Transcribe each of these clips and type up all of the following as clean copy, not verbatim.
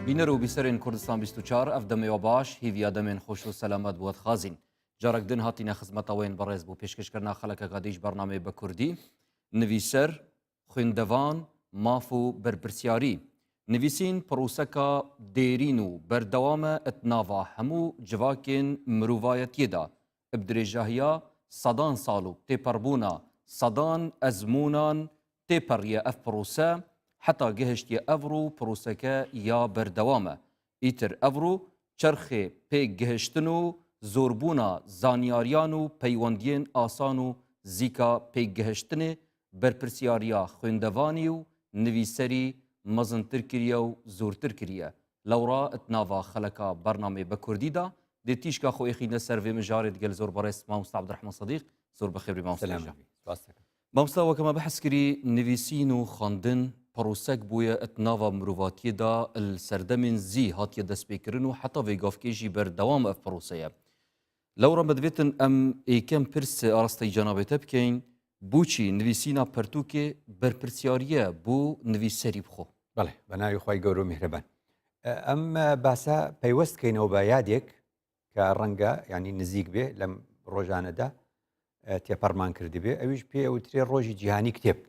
بینەر و بیسەرên Kurdistan 24 ev demê baş hêviya demên xweş û selamet bi xazîn. Carek din hatîne xizmeta wên berez bû pêşkêşkirina xelekeka dîj bernamê bi Kurdî, nivîser, xwêndevan, maf û berpirsyarî. Nivîsîn proseka dêrîn û berdewam e etnava hemû civakên mirovayetiyê da. Bi dirêjahiya sedan sal û têperbûna sedan ezmûnan têperiye ev prose, heta gihiştiye ev rû proseke ya berdewam e. Îtir ev rû çerxê pêk gihiştin û zorbûna zanyariyan û peywendiyên asan û zîka pêk gihiştinê berpirsyariya xwêndevanî û nivîserî mezintir kiriye û zortir kiriye. Lewra etnava xeleka bernamê bi Kurdî da dê tîşka xwe êxîne ser vê min jarê digel zor berez Mamosta Abdurrahman Sedîq zor bixêbrî Mamosta. Mamosta wekema behs kirî nivîsîn û xandin پروسek bûye etnava mirovatiyê da li serdemên zî hatiye destpêkirin û heta vêgavkê jî berdewam ev proseye. Lewra me divêtin em êkem pirs arasteyî cenabê te bikeyn bûçî nivîsîna pertûkê berpirsyariye bû nivîserî bixwe. بەڵێ بەناوی خۆی گەورە و میهرەبان. ئەم باسە پەیوەست بکەینەوە بە یادێک کە ڕەنگە ینی نزیک بێ لەم ڕۆژانەدا تێپەڕمان کردبێ ئەویش پێ ئەوترێ ڕۆژی جیهانی کتێب.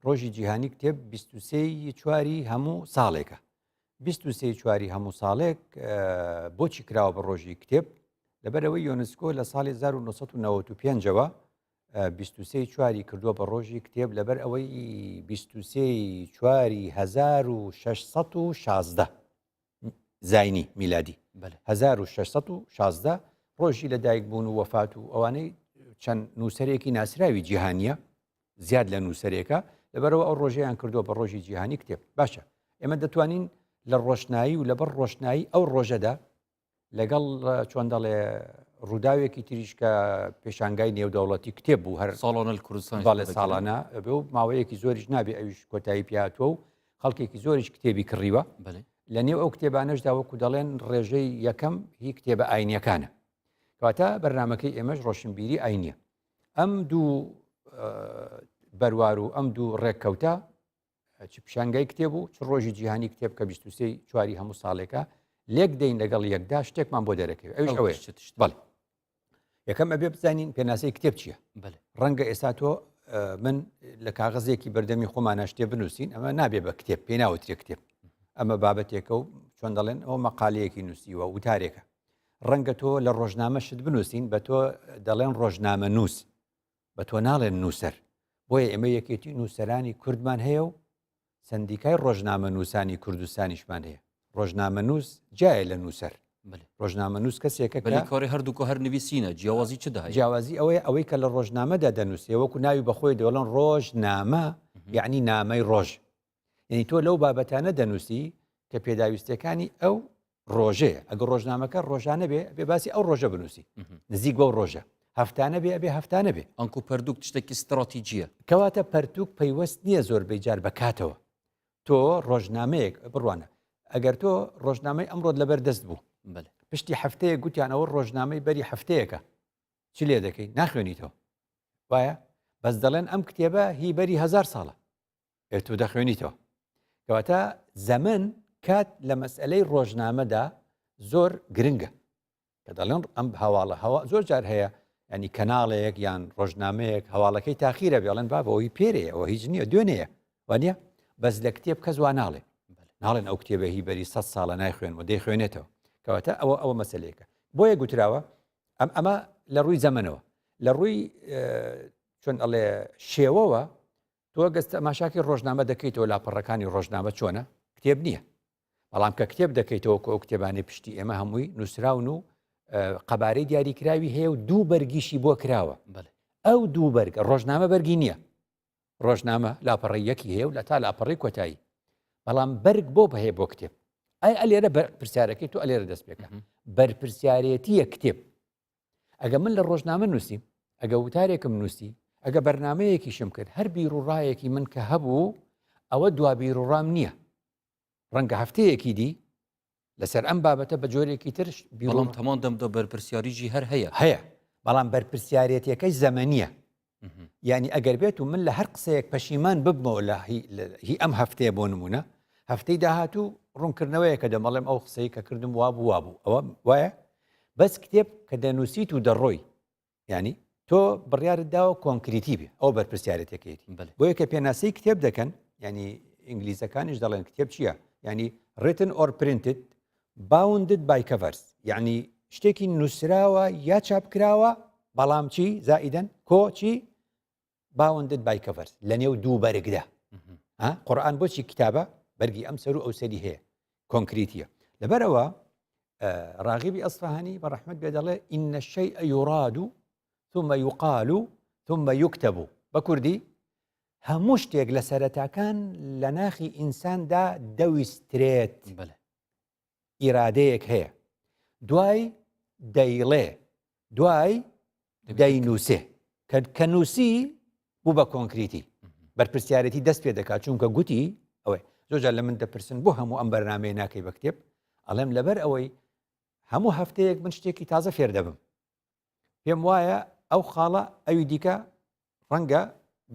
ڕۆژی جیهانی کتێب 23 چواری هەموو ساڵێکە. 23 چواری هەموو ساڵێک بۆچی کراوە بە ڕۆژی کتێب لەبەرەوەی یۆنسکۆ لە ساڵی 1995ەوە 23 چواری کردووە بە ڕۆژی کتێب لەبەر ئەوەی 23 چواری 1616 زاینی میلادی 1616 ڕۆژی لەدایک بوون و وەفات و ئەوانەی چەند نووسەرێکی ناسراوی جیهانیە زیاد لە نووسەرێکە لەبەرەوە ئەو ڕۆژەیان کردووە بە ڕۆژی جیهانی کتێب. باشە ئێمە دەتوانین لە ڕۆشنایی و لەبەر ڕۆشنایی ئەو ڕۆژەدا لەگەڵ چۆن دەڵێ ڕووداوێکی تریشکە پێشانگای نێودەوڵەتی کتێب بوو هەر ساڵانە کوردستان باڵێ ساڵانە بێ و ماوەیەکی زۆریش نابێ ئەویش کۆتایی پیاتوە و خەڵکێکی زۆریش کتێبی کڕیوە. لە نێو ئەو کتێبانەشدا وەکو دەڵێن ڕێژەی یەکەم هی کتێبە ئاینیەکانە کەواتە بەرنامەکەی ئێمەش ڕۆشنبیری ئاینیە. ئەم دوو بەروار و ئەم دوو ڕێککەوتە چ پیشانگای کتێب و چ ڕۆژی جیهانی کتێب کە 23 چواری هەموو ساڵێکە لێک دەین لەگەڵ یەکدا شتێکمان بۆ دەرەکەوێت ئەوش ئەوەیە. بەڵێ یەکەم ئەبێ بزانین پێناسەی کتێب چییە؟ ڕەنگە ئێستا تۆ من لە کاغەزێکی بەردەمی خۆمانە شتێ بنووسین ئەمە نابێ بە کتێب پێ ناوترێ کتێب ئەمە بابەتێکە و چۆن دەڵێن ئەو مەقالەیەکی نووسیوە وتارێکە. ڕەنگە تۆ لە ڕۆژنامە شت بنووسین بە تۆ دەڵێن ڕۆژنامە نووس بە تۆ ناڵێن نووسەر. بۆیە ئێمە یەکێتی نووسەرانی کوردمان هەیە و سندیکای ڕۆژنامە نووسانی کوردستانیشمان هەیە. ڕۆژنامە نووس جایە لە نووسەر. ڕۆژنامە نووس کەسێکە کاری هەردووکە هەر نووسینە جیاوازی چ داهەیە؟ جیاوازی ئەوەی کە لە ڕۆژنامەدا دەنووسێ وەکو ناوی بەخۆی دەوڵەن ڕۆژنامە یعنی نامەی ڕۆژ. یعنی تۆ لەو بابەتانە دەنووسی کە پێداویستەکانی ئەو ڕۆژەیە. ئەگەر ڕۆژنامەکە ڕۆژانە بێ باسی ئەو ڕۆژە بنووسی نزیک بەو ڕۆژە. هەفتانە بێ هەفتانە بێ. ئەنکو پەردووک تشتێکی استراتیجیە. کەواتە پەرتووک پەیوەست نییە زۆربەی جار بکاتەوە. تۆ ڕۆژنامەیەک بڕوانە ئەگەر تۆ ڕۆژنامەی ئەمڕۆت لەبەر دەست بوو پشتی هەفتەیە گوتیانەوە ڕۆژنامەی بەری هەفتەیەکە چ لێ دەکەی ناخوێنیتەوە وایە بەس دەڵێن ئەم کتێبە هی بەری 1000 ساڵە تو دەخوێنیتەوە. کەواتە زەمن کات لە مەسئلەی ڕۆژنامەدا زۆر گرنگە کە دەڵێن ئەم هەواڵە زۆر جار هەیە ینی کەناڵەیەک یان ڕۆژنامەیەک هەواڵەکەی تاخیرە بێڵێن بابەوەی پێرەیە ئەوە هیچ نییە دوێنەیە وانە بەس لە کتێب کەس وا ناڵێ ناڵێن ئەو کتێبە هی بەری 100 ساڵە نایخوێنەوە دەیخوێنێتەوە. کەواتە ئەوە مەسەلەیەکە بۆیە گوتراوە ئەمە لە ڕووی زەمنەوە لە ڕووی چۆن ئەڵێ شێوەوە تۆ گەستە ماشاکی ڕۆژنامە دەکەیتەوە لاپەڕەکانی ڕۆژنامە چۆنە کتێب نییە بەڵام کە کتێب دەکەیتەوە ئەو کتێبانی پشتی ئێمە هەمووی نووسراون و قەبارەی دیاریکراوی هەیە و دوو بەرگیشی بۆ کراوە. ئەو دوو بەرگ ڕۆژنامە بەرگی نییە. ڕۆژنامە لاپەڕی یەکی هەیە و لە تا لاپەڕی کۆتایی بەڵام بەرگ بۆ بەهەیە بۆ کتێب. ئەلێرە پرسیارەکەی تو ئەلێرە دەست پێکە بەرپرسیارەتیە کتێب. ئەگە من لە ڕۆژنامە نووسیم ئەگە وتارێکم نووسی ئەگە بەرنمەیەکیشم کرد هەر بیرروڕایەکی من کە هەبوو ئەوە دوا بیرروڕام نییە. ڕەنگە هەفتەیەکی دی لەسەر ئەم بابەتە بە جۆرێکی ترش بەڵام تەمان دەمدا بەرپرسیاریژی هەر هەیە بەڵام بەرپرسیارەتیەکەی زەمەنیە. یعنی ئەگەر بێت و من لە هەر قسەیەک پەشیمان ببمەوە لە هی ئەم هەفتەیە بۆ نمونە هەفتەی داهاتوو ڕوونکردنەوەیە کە دەمەڵێم ئەو قسەی کە کردم وابوو ئەوە وایە بەس کتێب کە دەنووسیت و دەڕۆی ینی تۆ بڕیارت داوە کۆنکریتی بێ ئەو بەرپرسیارەتەکەیتی بۆ یە کە پێناسەی کتێب دەکەن ینی ئینگلیزەکانیش دەڵێن کتێب چییە ینی written or printed bounded by covers یعنی شتێکی نووسراوە یا چاپکراوە بەڵام چی زائیدەن کۆچی bounded by covers لە نێو دوو بەرگدا قورئان بۆچی کتابە بەرگی ئەم سەر و ئەو سەری هەیە کۆنکریتیە لەبەرەوە راغبی ئەسفەهانی بەڕەحمەت بێ دەڵێ ئین الشەیء یوراد ثم يقال ثم يكتب بە کوردی هەموو شتێک لە سەرەتاکان لە ناخی ئینساندا دەویسترێت ئیرادەیەک هەیە دوای دەیڵێ دوای دەینووسێ کە نووسی بوو بە کۆنکریتی بەرپرسیارەتی دەست پێ دەکات چونکە گوتی ئەوەی زۆرجار لە من دەپرسن بۆ هەموو ئەم بەرنامەیە ناکەی بە کتێب ئەڵێم لەبەر ئەوەی هەموو هەفتەیەک من شتێکی تازە فێر دەبم پێم وایە ئەو خاڵە ئەوی دیکە ڕەنگە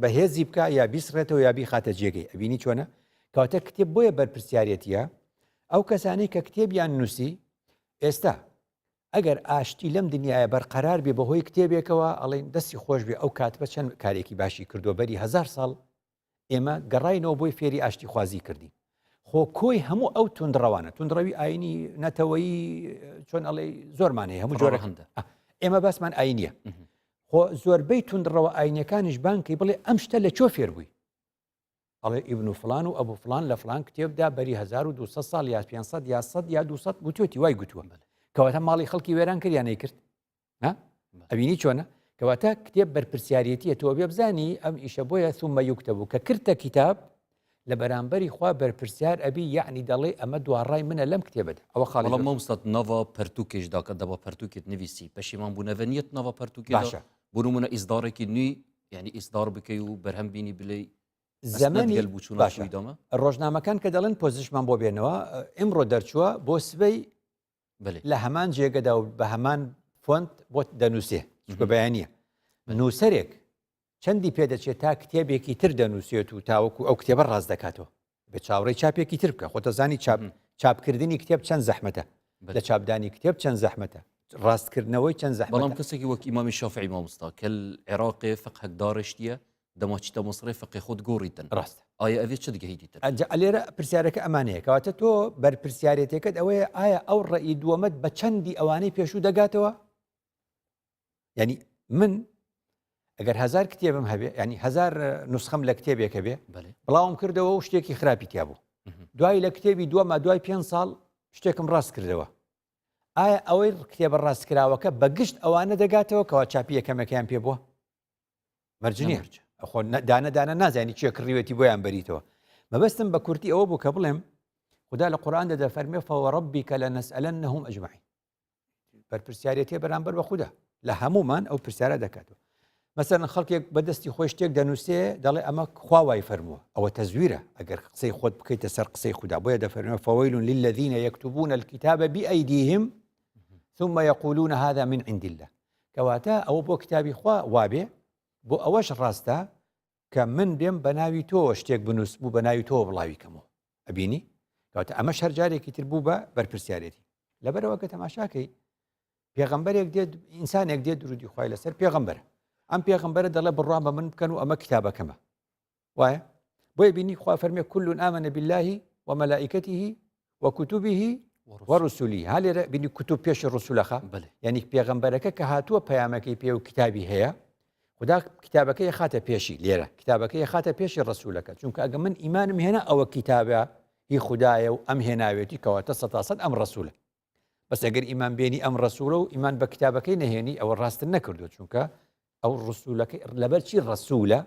بەهێزی بکە یا بیسڕێتەوە یا بیخاتە جێگەی ئەبینی چۆنە کەواتە کتێب بۆیە بەرپرسیارەتیە ئەو کەسانەی کە کتێبیان نووسی ئێستا ئەگەر ئاشتی لەم دنیاە بەرقەرار بێ بەهۆی کتێبێکەوە ئەڵێن دەستی خۆش بێ ئەو کاتبە چەند کارێکی باشی کردو بەری 1000 ساڵ ئێمە گەڕاینەوە بۆی فێری ئاشتی خوازی کردی خۆ کۆی هەموو ئەو توندڕەوانە توندڕەوی ئاینی نەتەوەی چۆن ئەڵێ زۆرمان هەیە هەموو جۆرە هەندە ئێمە باسمان ئاینیە خۆ زۆربەی توندڕەوە ئاینەکانیش بانکەی بڵێ ئەم شتە لە چۆ فێر بووی ئەڵێ ئیبن فلان و ئەبوو فلان لە فلان کتێبدا بەری 1200 ساڵ یا 500 یا 100 یا 200 گوتوێتی وای گوتووە کەواتە ماڵی خەڵکی وێران کردیانەی کرد ئەبینی چۆنە کەواتە کتێب بەرپرسیارەتیە تۆ بێ بزانی ئەم ئیشە بۆیە ثومە یوکتەب کە کردە کتاب لە بەرامبەری خوا بەرپرسیار ئەبی یعنی دەڵێ ئەمە دواڕای منە لەم کتێبەدا ئەوە خاڵی مامۆستا ناوا پەرتوکێشدا کە دەبا پەرتوکێت نویسی پەشیمان بوونەوە نیەت ناوا پەرتوکێ باشە بوونمونە ئیزدارێکی نوێی یعنی ئیزدار بکەی و بەرهەم بینی بلێ زەمانی باشەدامە ڕۆژنامەکان کە دەڵێن پۆزیشمان بۆ بێنەوە ئمڕۆ دەرچووە بۆ سبەی لە هەمان جێگەدا و بە هەمان فۆنت بۆ دەنووسێ بە بەیانیە نووسەرێک چەندی پێدەچێت تا کتێبێکی تر دەنووسێت و تاوەکو ئەو کتێبە ڕاز دەکاتەوە بە چاوەڕێی چاپێکی تر بکە خۆتە زانی چاپکردنی کتێب چەند زەحمەتە لە چاپدانی کتێب چەند زەحمەتە ڕاستکردنەوەی چەند زەحمەتە بەڵام کەسێکی وەک ئیمامی شافعی مامۆستا کە عێراقێ فقهەک داڕشتیە دەماچیتە مەسڕێ فقی خۆت گۆڕیتن ڕاستە ئایا ئەوێ چ دگەیتیتر لێرە پرسیارەکە ئەمانەیە کەواتە تۆ بەرپرسیارەتەکەت ئەوەیە ئایا ئەو ڕێی دووەمەت بە چەندی ئەوانەی پێشوو دەگاتەوە ینی من ئەگەر 1000 کتێبم هەبێ ینی 1000 نوسخەم لە کتێبێکە بێ بڵاوم کردەوە و شتێکی خراپی تیا بوو دوای لە کتێبی دووەمە دوای 5 ساڵ شتێکم ڕاست کردەوە ئایا ئەوەی کتێبە ڕاستکراوەکە بەگشت ئەوانە دەگاتەوە کەوا چاپی یەکەمەکەیان پێ بووە مەرجنیە خۆ دانە نازانی چیە کڕیوەتی بۆیان بەریتەوە مەبەستم بە کورتی ئەوە بوو کە بڵێم خدا لە قورئان دەفەرمێ فەوەڕەبیکە لەنەسئەلەنەهم ئەجمەعین بەرپرسیارەتیە بەرامبەر بە خوددا لە هەمومان ئەو پرسیارە دەکاتەوە مەسەڵەن خەڵکێک بەدەستی خۆی شتێک دەنووسێ دەڵێ ئەمە خوا وای فەرمووە ئەوە تەزویرە ئەگەر قسەی خۆت بکەیتە سەر قسەی خوددا بۆیە دەفەرمێ فەوەیل للذین یەکتبون الکتاب بئەیدیهم ثم يقولون هذا من عند الله کەواتە ئەوە بۆ کتابی خوا وابێ بۆ ئەوەش ڕاستە کە من دێم بە ناوی تۆ شتێک بنووس بوو بە ناوی تۆ بڵاوی کەمەوە ئەبینی کەواتە ئەمە هەرجارێکی تر بوو بە بەرپرسیارەتی لەبەرەوە کە تەماشاکەی پێغەمبەرێک دێت ئینسانێک دێت درودی خوای لەسەر پێغەمبەر ئەم پێغەمبەرە دەڵێ بڕوان بە من بکەن و ئەمە کتابەکەمە وایە بۆیە بینی خوا فەرمێ كل آمن بالله وملائكته وكتبه ورسله هەلێرە بینی کتوب پێش ڕسوولەخە یعنی پێغەمبەرەکە کە هاتووە پەیامەکەی پێ و کتابی هەیە خدا کتابەکەی خاتە پێشی لێرە کتابەکەی خاتە پێشی ڕسوولەکە چونکە ئەگە من ئیمانم هێنا ئەوە کتابە هی خدایە و ئەم هێناوێتی کەواتە 100% ئەم ڕسوولە بەس ئەگەر ئیمان بێنی ئەم ڕسوولە و ئیمان بە کتابەکەی نەهێنی ئەوە ڕاستن نەکردو چونکە ئەو ڕسوولەکەی لەبەر چی ڕسوولە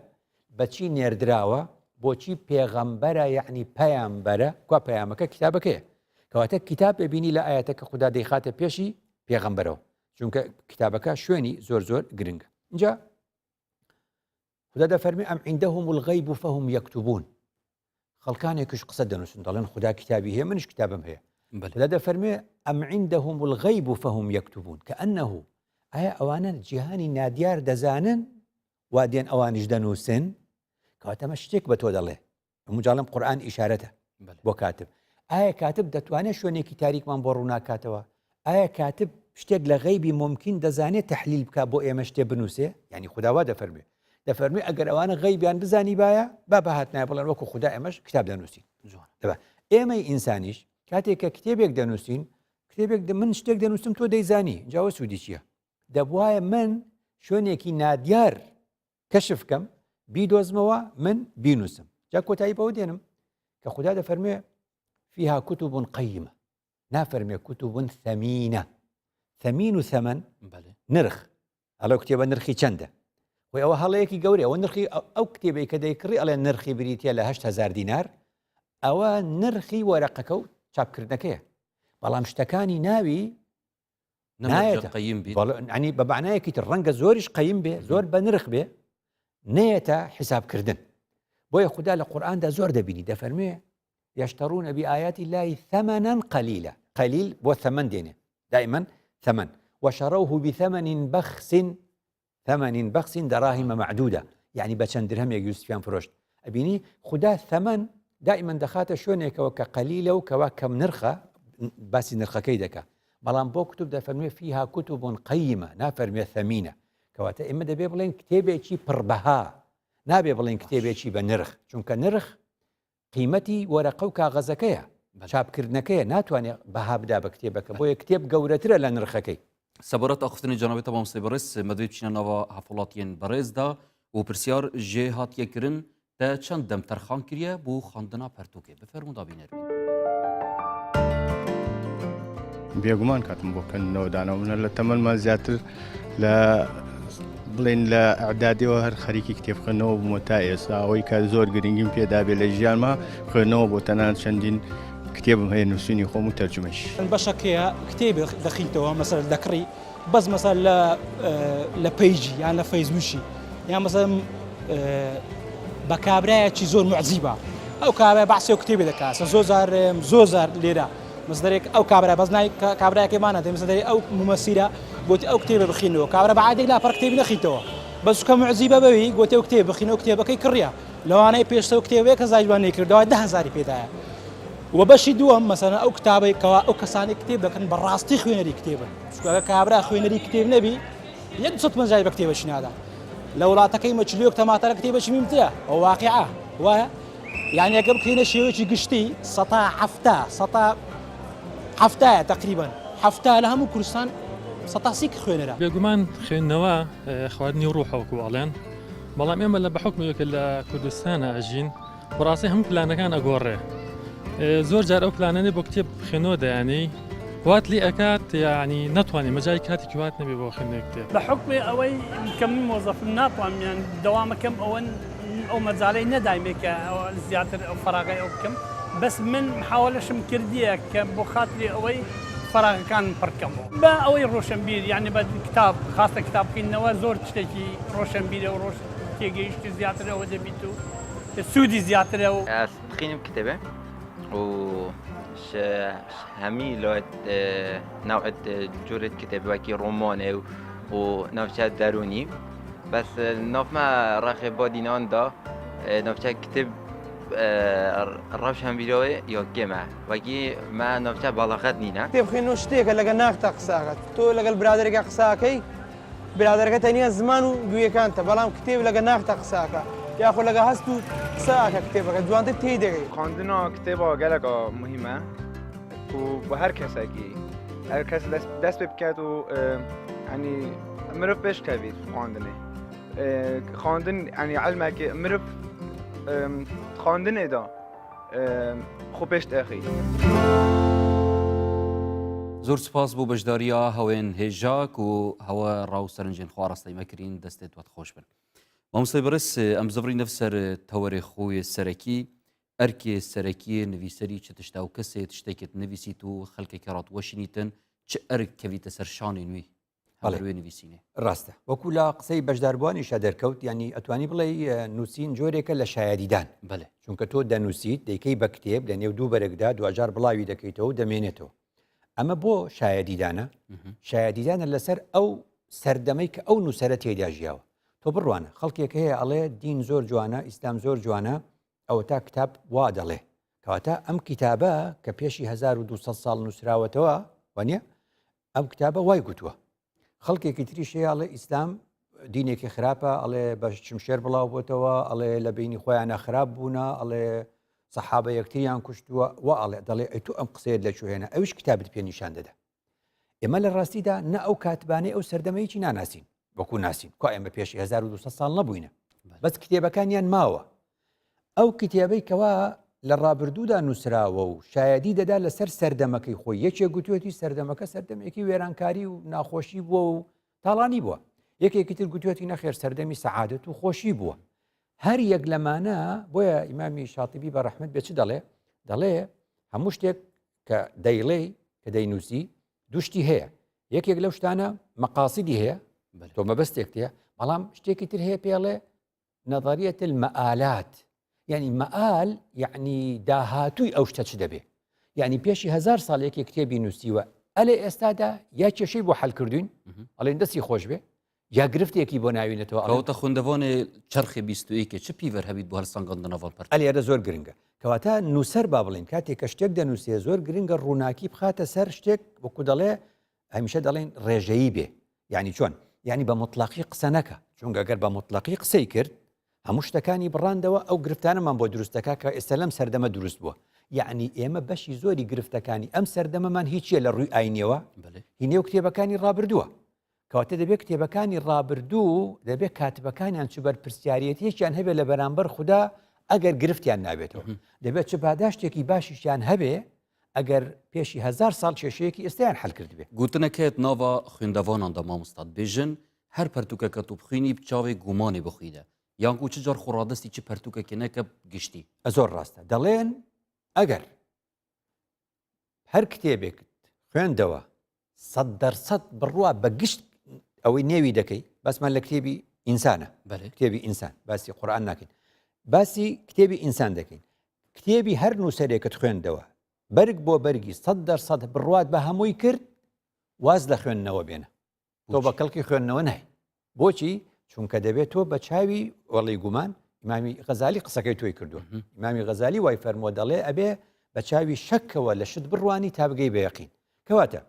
بەچی نێردراوە بۆچی پێغەمبەرە یعنی پەیامبەرە کوا پەیامەکە کتابەکەیە کەواتە کتاب ببینی لە ئاەتەکە خدا دەیخاتە پێشی پێغەمبەرەوە چونکە کتابەکە شوێنی زۆر گرنگە اینجا خدا دەفەرمی ئەم عندهم الغیب فهم یەکتبون خەڵکانێکیش قسە دەنووسن دەڵێن خدا کتابی هەیە منش کتابم هەیە خدا دەفەرمێ ئەم عندهم الغیب فهم یەکتبون کەئەنەه ئایا ئەوانە جیهانی نادیار دەزانن وا دێن ئەوانیش دەنووسن کەواتە ئەمە شتێک بە تۆ دەڵێ هەموو جاڵم قورئان ئیشارەتە بۆ کاتب ئایا کاتب دەتوانێت شوێنێکی تاریکمان بۆ ڕووناکاتەوە؟ ئایا کاتب شتێک لە غەیبی ممکن دەزانێت تەحلیل بکە بۆ ئێمە شتێ بنووسێ؟ یعنی خودداوا دەفەرمێ ئەگەر ئەوانە غەیبیان بزانی باە با بەهات نایە بڵێن وەکو خوددا ئێمەش کتاب دەنووسین. ئێمەی ئینسانیش کاتێک کە کتێبێک دەنووسین کتێبێک من شتێک دەنووسم تۆ دەیزانی جاوە سوودی چییە؟ دەبواە من شوێنێکی نادیار کەشف بکەم بیدۆزمەوە من بینوسم. جا کۆتایی بەوە دێنم کە خوددا دەفەرمێ فيها كتب قيمة نافرمي كتب ثمينة ثمين وثمن نرخ على كتابة نرخي چنده وأو هلايكي قوري أو نرخي أو كتابة كده يكري على نرخي بريتيا ل 8000 دينار أو نرخي ورقكو شاب كردنكيه بەڵام شتەکانی ناوی نایەتە قەیم بیت ینی بە معنایەکی تر ڕەنگە زۆریش قەیم بێ زۆر بە نرخ بێ نەیەتە حیسابکردن. بۆیە خوددا لە قورئاندا زۆر دەبینی دەفەرمێ يشترون بآيات الله ثمنا قليلا قليل بۆ ثمن دێنێ دائما ثمن وشروه بثمن بخس دراهم معدودة يعني بچەند درهەمێک یوسفیان فرۆشت. ئەبینی خوددا ثمن دائما دەخاتە شوێنێکەوە کە قەلیلە و کەوا کەم نرخە باسی نرخەکەی دەکا بەڵام بۆ کتب دەفەرمێ فيها كتب قيمة نافەرمێ ثەمینە کەواتە ئێمە دەبێ بڵێن کتێبێکی پڕبەها نابێ بڵێن کتێبێکی بە نرخ چونکە نرخ قیمەتی وەرەقە و کاغەزەکەیە چاپکردنەکەیە ناتوانێت بەها بدا بە کتێبەکە بۆیە کتێب گەورەترە لە نرخەکەی. سەبارەت ئاخستنی جەنابێتە مامۆستای بەڕێز مەدوێ بچینە ناوە هەفوڵاتیان بەڕێزدا و پرسیار ژێ هاتیەکردن تە چەند دەم تەرخان کردە بۆ خواندنا پەرتووکێ بفەرموو دابینەروین. بێگومان کاتم بۆ کەنەوەدانەوە منە لە تەمەنمان زیاتر لە بڵێن لە ئەعدادیەوە هەر خەریکی کتێبخوێنەوە بوومە تا ئێستا ئەوەی کە زۆر گرنگیم پێدا بێ لە ژیانما خوێنەوە بۆ تەنان چەندین کتێبم هەیە نووسینی خۆم و تەرجمەش بەشەکەیە کتێبی دەخیتەوە مەسەر دەکڕی بەس مەسەر لە پەیجی یان لە فەیسبووشی یان مەسەر بە کابرایەکی زۆر معجیبە ئەو کابرای بەعسی و کتێبی دەکات زۆر زار لێرە مصدرێک ئەو کابرا بەزنای کابراایەکەمانە دەمەسەدەری ئەو ممەسیرە گوتی ئەو کتێبە بخینەوە کابرا بەعادێک لا پڕ کتێبی نەخیتەوە بەسکە معجیبە بەوی گوتی ئەو کتێب بخینەوە کتێبەکەی کڕیە لەوانەیە پێشتەوە کتێبەیە کە زایجوان نەکردەوە 10,000 پێدایە و بەشی دووەم مەسەلەن ئەو کتابەی کەوا ئەو کەسانی کتێب دەکەن بەڕاستی خوێنەری کتێبن چونکە کابرا خوێنەری کتێب نەبی 100 مەجای بە کتێبەشی نادا لە وڵاتەکەی مەچلیۆک تەماتەرە کتێبەشی میمترە ئەو واقعە وایە یعنی ئەگە بکەینە شێوەیەکی گشتی 170 تقریبا 70 لە هەموو کوردستان 100 خوێنەرە بێگومان خوێندنەوە خواردنی ڕوحەوەکو ئاڵێن بەڵام ئێمە لە بەحکمەوەکە لە کوردستانە ئەژین بەڕاستی هەموو پلانەکان ئەگۆڕێ زۆر جار ئەو پلانەنێ بۆ کتێب خوێنەوە دەیانەی وات لی ئەکات یعنی ناتوانێت مەجای کاتێکی وات نەبێ بۆ خوێندنەوەی کتێب بە حکمی ئەوەی کەم مۆزەفم ناتوانیان دەوامەکەم ئەو مەجاالەی نەدایمێکە زیاتر ئەو فەراغی ئەو بکەم بەس من محاولەشم کردیە کە بۆ خاتری ئەوەی فەراغەکان پڕکەمەوە بە ئەوەی ڕۆشنبیر یعنی بە کتاب خاستە کتابکردنەوە زۆر شتێکی ڕۆشنبیرە و ڕۆژ تێگەیشتی زیاترەوە دەبیت و سوودی زیاترە و تخيني بكتبه و همي لو نوع جورة كتاب وكي روماني ونوشات داروني بس نوف ما راخي بودينان دا نوشات كتب ڕەوشان بیرەوەی یۆگێمە وەگی ما نەوچە باڵاقەت نینە تێبخێنەوە شتێکە لەگە ناختا قساکەت تۆ لەگەڵ برادێکە قساکەی برادەکە تەنیا زمان و گوێیەکانتە بەڵام کتێب لەگە ناختا قساکە یاخۆ لەگە هەست و قساکە کتێبەکە جوانتر تێی دەگەی خواندنەوە کتێبەوە گەلێکە مهمە و بە هەر کەسێکی هەر کەس دەست پێ بکات و ینی مرۆڤ پێشکەوێت خواندنێ خواندن ینی عەلمێکی مرۆڤ خواندنێدا خۆ پێش دەخی زۆر سپاس بۆ بەشداریە هەوێن هێژاک و هەوە ڕاو سەرنجێن خواڕاستەی مەکرین دەستێت وەت خۆش بن مامۆستای بەڕێز ئەم زەڤڕی نەفسەر تەوەرێ خۆی سەرەکی ئەرکێ سەرەکی نویسەری چ تشتا و کەسێت شتێکت نویسیت و خەڵکێکی ڕاتوەشینیتن چ ئەرک کەویتە سەر شانی نوێی هەڵوێ نویسینێ ڕاستە وەکو لە قسەی بەشداربوانیشە دەرکەوت ینی ئەتوانی بڵێ نووسین جۆرێکە لە شایەدیدان بەێ چونکە تۆ دەنووسیت دەیکەی بە کتێب لە نێو دوو بەرەکدا دوجار بڵاوی دەکەیتەوە و دەمێنێتەوە ئەمە بۆ شایەدیدانە شایەدیدانە لەسەر ئەو سەردەمەی کە ئەو نووسەرە تێدا ژیاوە تۆ بڕوانە خەڵکێک هەیە ئەڵێ دین زۆر جوانە ئیسلام زۆر جوانە ئەوە تا کتاب وا دەڵێ کەواتە ئەم کتابە کە پێشی 1200 ساڵ نووسراوەتەوە وانە ئەم کتابە وای گوتووە خەڵکێکی تریشەیەڵێ ئیسلام دینێکی خراپە ئەڵێ بە چمشێر بڵاو بۆتەوە ئەڵێ لە بینی خۆیانە خراپ بوونە ئەڵێ سەحابە یەکتریان کوشتووە و ئەڵێ دەڵێ ئەی تو ئەم قسەیت لە شوێنە ئەوش کتابت پێ نیشان دەدا ئێمە لە ڕاستیدا نە ئەو کاتبانەی ئەو سەردەمەیەکی ناناسین وەکو ناسین کو ئێمە پێشی 1200 ساڵ نەبووینە بەس کتێبەکانیان ماوە ئەو کتێبەی کەوا لە ڕابردوودا نووسراوە و شایەدی دەدا لەسەر سەردەمەکەی خۆی یەکێک گوتوێتی سەردەمەکە سەردەمێکی وێرانکاری و ناخۆشی بووە و تاڵانی بووە یەکێکی تر گوتوێتی نەخێر سەردەمی سەعادەت و خۆشی بووە هەر یەک لەمانە بۆیە ئیمامی شاتیبی بە ڕەحمەت بێ چ دەڵێ هەموو شتێک کە دەیڵێ کە دەینووسی دوشتی هەیە یەکێک لەو شتانە مەقاسیدی هەیە تۆ مەبەستێک تێ بەڵام شتێکی تر هەیە پێڵێ نظریەت المەئالات یعنی مەئال یعنی داهاتووی ئەو شتە چ دەبێ یعنی پێشی 1000 ساڵ یەکێک کتێبی نووسیوە ئەلێ ئێستادا یا کێشەی بۆ حەلکردوین ئەڵێن دەستی خۆش بێ یا گرفتێکی بۆ ناوینێتەوە ئەوتە خوندەوانێ چرخی بیستویکە چ پیڤەر هەبیت بۆ هەرسەنگاندنەوە پەر ئەلێرە زۆر گرنگە کەواتە نووسەر با بڵین کاتێک کە شتێک دەنووسێ زۆر گرنگە ڕووناکی بخاتە سەر شتێک وەکو دەڵێ هەمیشە دەڵێن ڕێژەیی بێ یعنی چۆن یعنی بە مطلقی قسە نەکە چونکە ئەگەر بە مطلقی قسەی کرد هەموو شتەکانی بڕاندەوە ئەو گرفتانەمان بۆ دروستەکە کە ئێستا لەم سەردەمە دروست بووە یعنی ئێمە بەشی زۆری گرفتەکانی ئەم سەردەمەمان هیچیە لە ڕووی ئاینیەوە هینێو کتێبەکانی ڕابردووە کەواتە دەبێت کتێبەکانی ڕابردوو دەبێت کاتبەکانیان چ بەرپرسیارەتێکیان هەبێت لە بەرامبەر خوددا ئەگەر گرفتیان نابێتەوە دەبێت چ پاداشتێکی باشیشیان هەبێ ئەگەر پێشی 1000 ساڵ کێشەیەکی ئێستایان حەل کرد بێ گوتنەکەت ناوە خوێندەواناندا مامۆستاد بێژن هەر پەرتوکەکە تو بخوێنی چاوێک گومانی بخویدە یانکو چ جار خوڕادستی چ پەرتوکەکێنەکە گشتی زۆر ڕاستە دەڵێن ئەگەر هەر کتێبێکت خوێندەوە 100% بڕوا بە گشت ئەوەی نێوی دەکەی باسمان لە کتێبی ئینسانە کتێبی ئینسان باسی قورئان ناکەین باسی کتێبی ئینسان دەکەین کتێبی هەر نووسەرێکت خوێندەوە بەرگ بۆ بەرگی 100% بڕوات بە هەمووی کرد واز لە خوێندنەوە بێنە تۆ بە کەڵکی خوێندنەوە نای بۆچی چونکە دەبێت تۆ بە چاوی وەڵی گومان ئیمامی غەزالی قسەکەی تۆی کردووە ئیمامی غەزالی وای فەرمووە دەڵێ ئەبێ بە چاوی شەکەوە لە شت بڕوانی تا بگەی بە یەقین کەواتە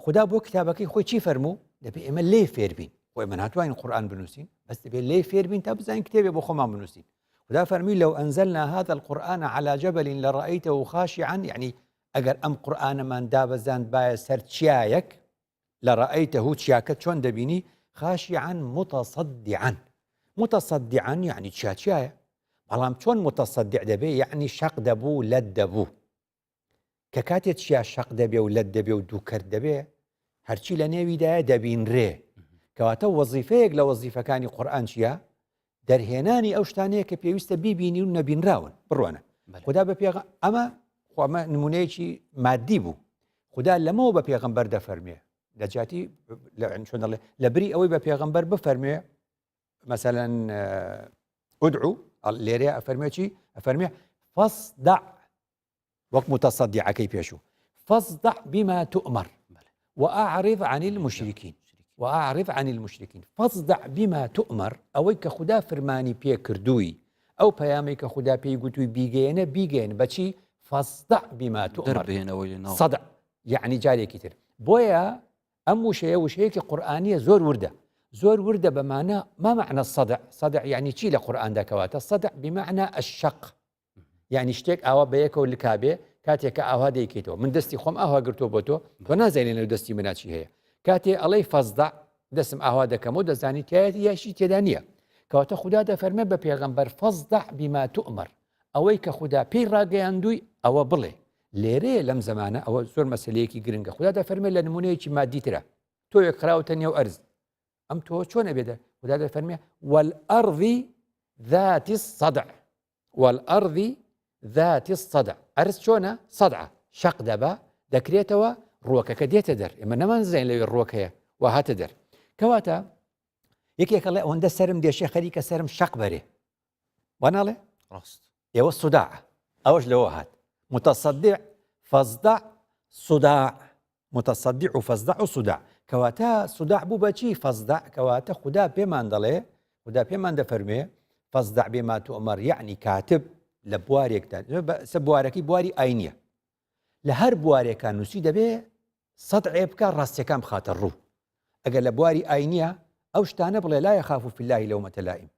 خدا بۆ کتابەکەی خۆی چی فەرموو دەبێت ئێمە لێ فێربین خۆی من هاتوانین قورئان بنووسین بەس دەبێت لێ فێربین تا بزانین کتێبێ بۆ خۆمان بنووسین خدا فەرمی لو أنزلنا هذا القرآن على جبل لرأيته خاشعا يعني ئەگەر ئەم قورئانەمان دابەزاند باە سەر چیایەک لرأيته چیاکە چۆن دەبینی خاشعا متصدعا يعني چیایە بەڵام چۆن متصدع دەبێ يعني شەق دەبوو لەت دەبوو کە کاتێک چیا شەق دەبێ و لەت دەبێ و دووکرد دەبێ هەرچی لە نێویدایە دەبینرێ کەواتە وەزیفەیەک لە وەزیفەکانی قورئان چییە دەرهێنانی ئەو شتانەیە کە پێویستە بیبینی و نەبینراون بڕوانە خدا بە پێغ ئەمە نمونەیەکی مادی بوو خدا لەمەوە بە پێغەمبەر دەفەرمێ لە جاتی چۆن دەڵێ لە بری ئەوەی بە پێغەمبەر بفەرمێ مثلا ئودعو لێرەیە ئەفەرمێ چی ئەفەرمێ فاصدع وەک متصدعەکەی پێشوو فاصدع بما تؤمر وأعرض عن المشركين فاصدع بما تؤمر ئەوەی کە خدا فرمانی پێ کردووی ئەو پەیامی کە خدا پێی گوتووی بیگەێنە بەچی فاصدع بما تؤمر صدع يعني جارێکی تر بۆیە ئەم وشەیەکی قورئانیە زۆر وردە بەمانە ما معنى الصدع يعني چی لە قورئاندا کەواتە صدع بمعنى الشق يعني شتێک ئاوا بە یەکەوە لکابێ کاتێککە ئاوا دەیکەیتەوە من دەستی خۆم ئاوا گرتۆ بۆ تۆ نازانێن لە دەستی مناچی هەیە کاتێ ئەڵەی فەزدع دەسم ئاوا دەکەم و دەزانی تایەتی یاشی تێدا نییە کەواتە خدا دەفەرمێ بە پێغەمبەر فەزدع بما تؤمر ئەوەی کە خدا پێی ڕاگەیاندووی ئەوە بڵێ لێرەیە لەم زمانە ئەوە زۆر مەسلەیەکی گرنگە خدا دەفەرمێ لە نمونەیەکی مادیترە تۆ یەک خراوتە نێو ئەرز ئەم تۆ چۆنە بێدە خدا دەفەرمێ والأرض ذات الصدع ئەرز چۆنە سەدعە شەق دەبا دەکرێتەوە ڕووەکەکە دێتە دەر ئێمە نەمانزانین لەوێ ڕووەکەیە وا هاتە دەر کەواتە یەکێکەڵێ ئەوەندە سرم دێشێ خەریکە سرم شەق بەرێ واناڵێ ڕاست ئێوە سوداع ئەوەش لەوە هات متصدع فەزدع صداع متصدع و فەزدع و صداع کەواتە صداع بوو بەچی فەزدع کەواتە خدا پێمان دەڵێ خدا پێمان دەفەرمێ فەزدع بما تؤمر يعني كاتب لە بوارێکدا سە بوارەکەی بواری ئاینیە لە هەر بوارێکان نووسی دەبێ سەد عێب بکە ڕاستیەکان بخاتە ڕوو ئەگەر لە بواری ئاینیە ئەو شتانە بڵێ لا يخاف في الله لومة لائم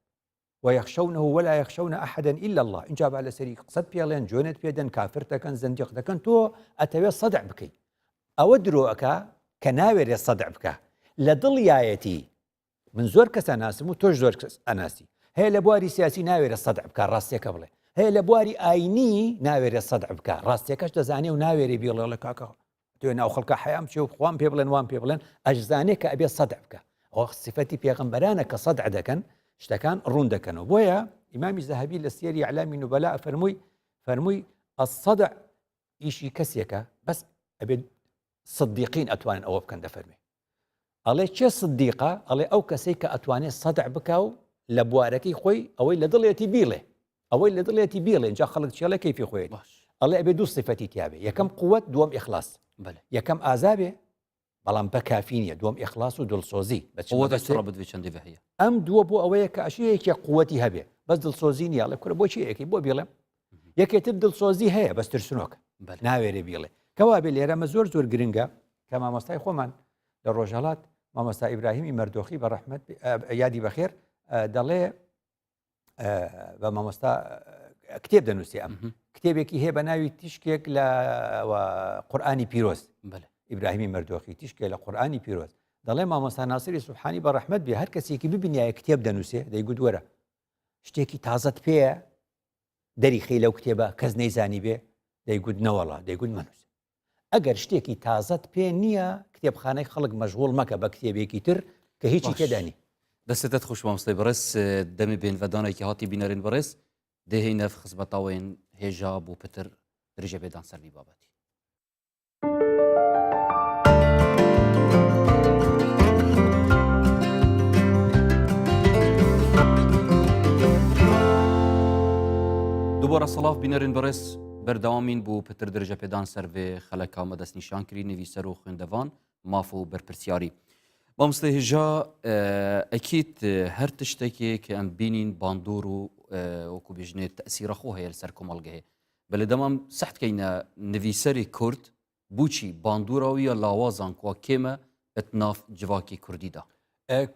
ويخشونه ولا يخشون أحدا إلا الله إن جاب على سري قصد بيالين جونت بيدن كافر تكن زنديق تكن تو أتوي صدع بكي أو دروكا كناور الصدع بكا لضليايتي من زور كس أناسي مو توش زور كس أناسي هي لبواري سياسي ناور الصدع بكا راسي قبله هي لبواري آيني ناور الصدع بكا راسي كاش تزاني وناور بيقول لك كاكا تو ناو خلق حيام شوف خوان بيبلن وان بيبلن أجزاني كأبي الصدع بكا أو صفتي بيغمبرانا كصدع دكن شتكان رون دكنو بويا إمام الذهبي للسير إعلام النبلاء فرموي الصدع إشي كسيكا بس أبي صديقين أتوان أوف كان دفرمي الله شيء صديقة الله أو كسيكا أتواني الصدع بكاو لبواركي خوي أو اللي ضليتي بيله إن جا خلق شيء كيف خوي الله أبي دو صفتي تيابي يا كم قوة دوم إخلاص بله يا كم آزابه بەڵام بەکافینیە دووەم ئیخلاص و دڵسۆزی بەچڕبت چەندی بەهەیە ئەم دووە بۆ ئەوەیە کە ئەشەیەکی قووەتی هەبێ بەس دڵسۆزی نیە لە کورە بۆچی یەکی بۆ بێڵێم یەکێتر دڵسۆزی هەیە بەس ترسنۆکە ناوێرە بێڵێ کەوا بێ لێرەمە زۆر گرنگە کە مامۆستای خۆمان لە ڕۆژهەڵات مامۆستا ئیبراهیمی مەردۆخی بە ڕەحمەت یادی بەخێر دەڵێ بە مامۆستا کتێب دەنووسێ ئەم کتێبێکی هەیە بە ناوی تیشکێک لە قورئانی پیرۆز ئیبراهیمی مەردۆخی تیشکێ لە قورئانی پیرۆز دەڵێ مامۆستا ناسری سوبحانی بە ڕەحمەت بێ هەر کەسێکی ببینایە کتێب دەنووسێ دەیگوت وەرە شتێکی تازەت پێیە دەریخی لەو کتێبە کەس نەیزانی بێ دەیگوت نەوەڵا دەیگوت منووس ئەگەر شتێکی تازەت پێ نییە کتێبخانەی خەڵک مەشغوڵ مەکە بە کتێبێکی تر کە هیچی تێدانی دەستێتت خوش مامۆستای بەڕێز دەمی بێنڤەدانێکی هاتی بینەرین بەڕێز دەهێنە خزمەتاوێن هێژا بۆ پتر درێژە بێدان سەروی بابەتی دووبارە سەڵاف بینەرین بەڕێز بەردەوامین بوو پتر درێژە پێدان سەروێ خەلەکا مەدەست نیشانکردی نویسەر و خوێندەوان ماف و بەرپرسیاری مامۆستای هێژا ئەکید هەر تشتێکێ کە ئەم بینین باندۆر و وەکو بێژنێت تەسیرە خۆ هەیە لەسەر کۆمەڵگەهەیە بەلێ دەمام سەحتکەینە نویسەری کورد بوچی باندوراویە لاوازان کوا کێمە ئەتناف جواکی کوردیدا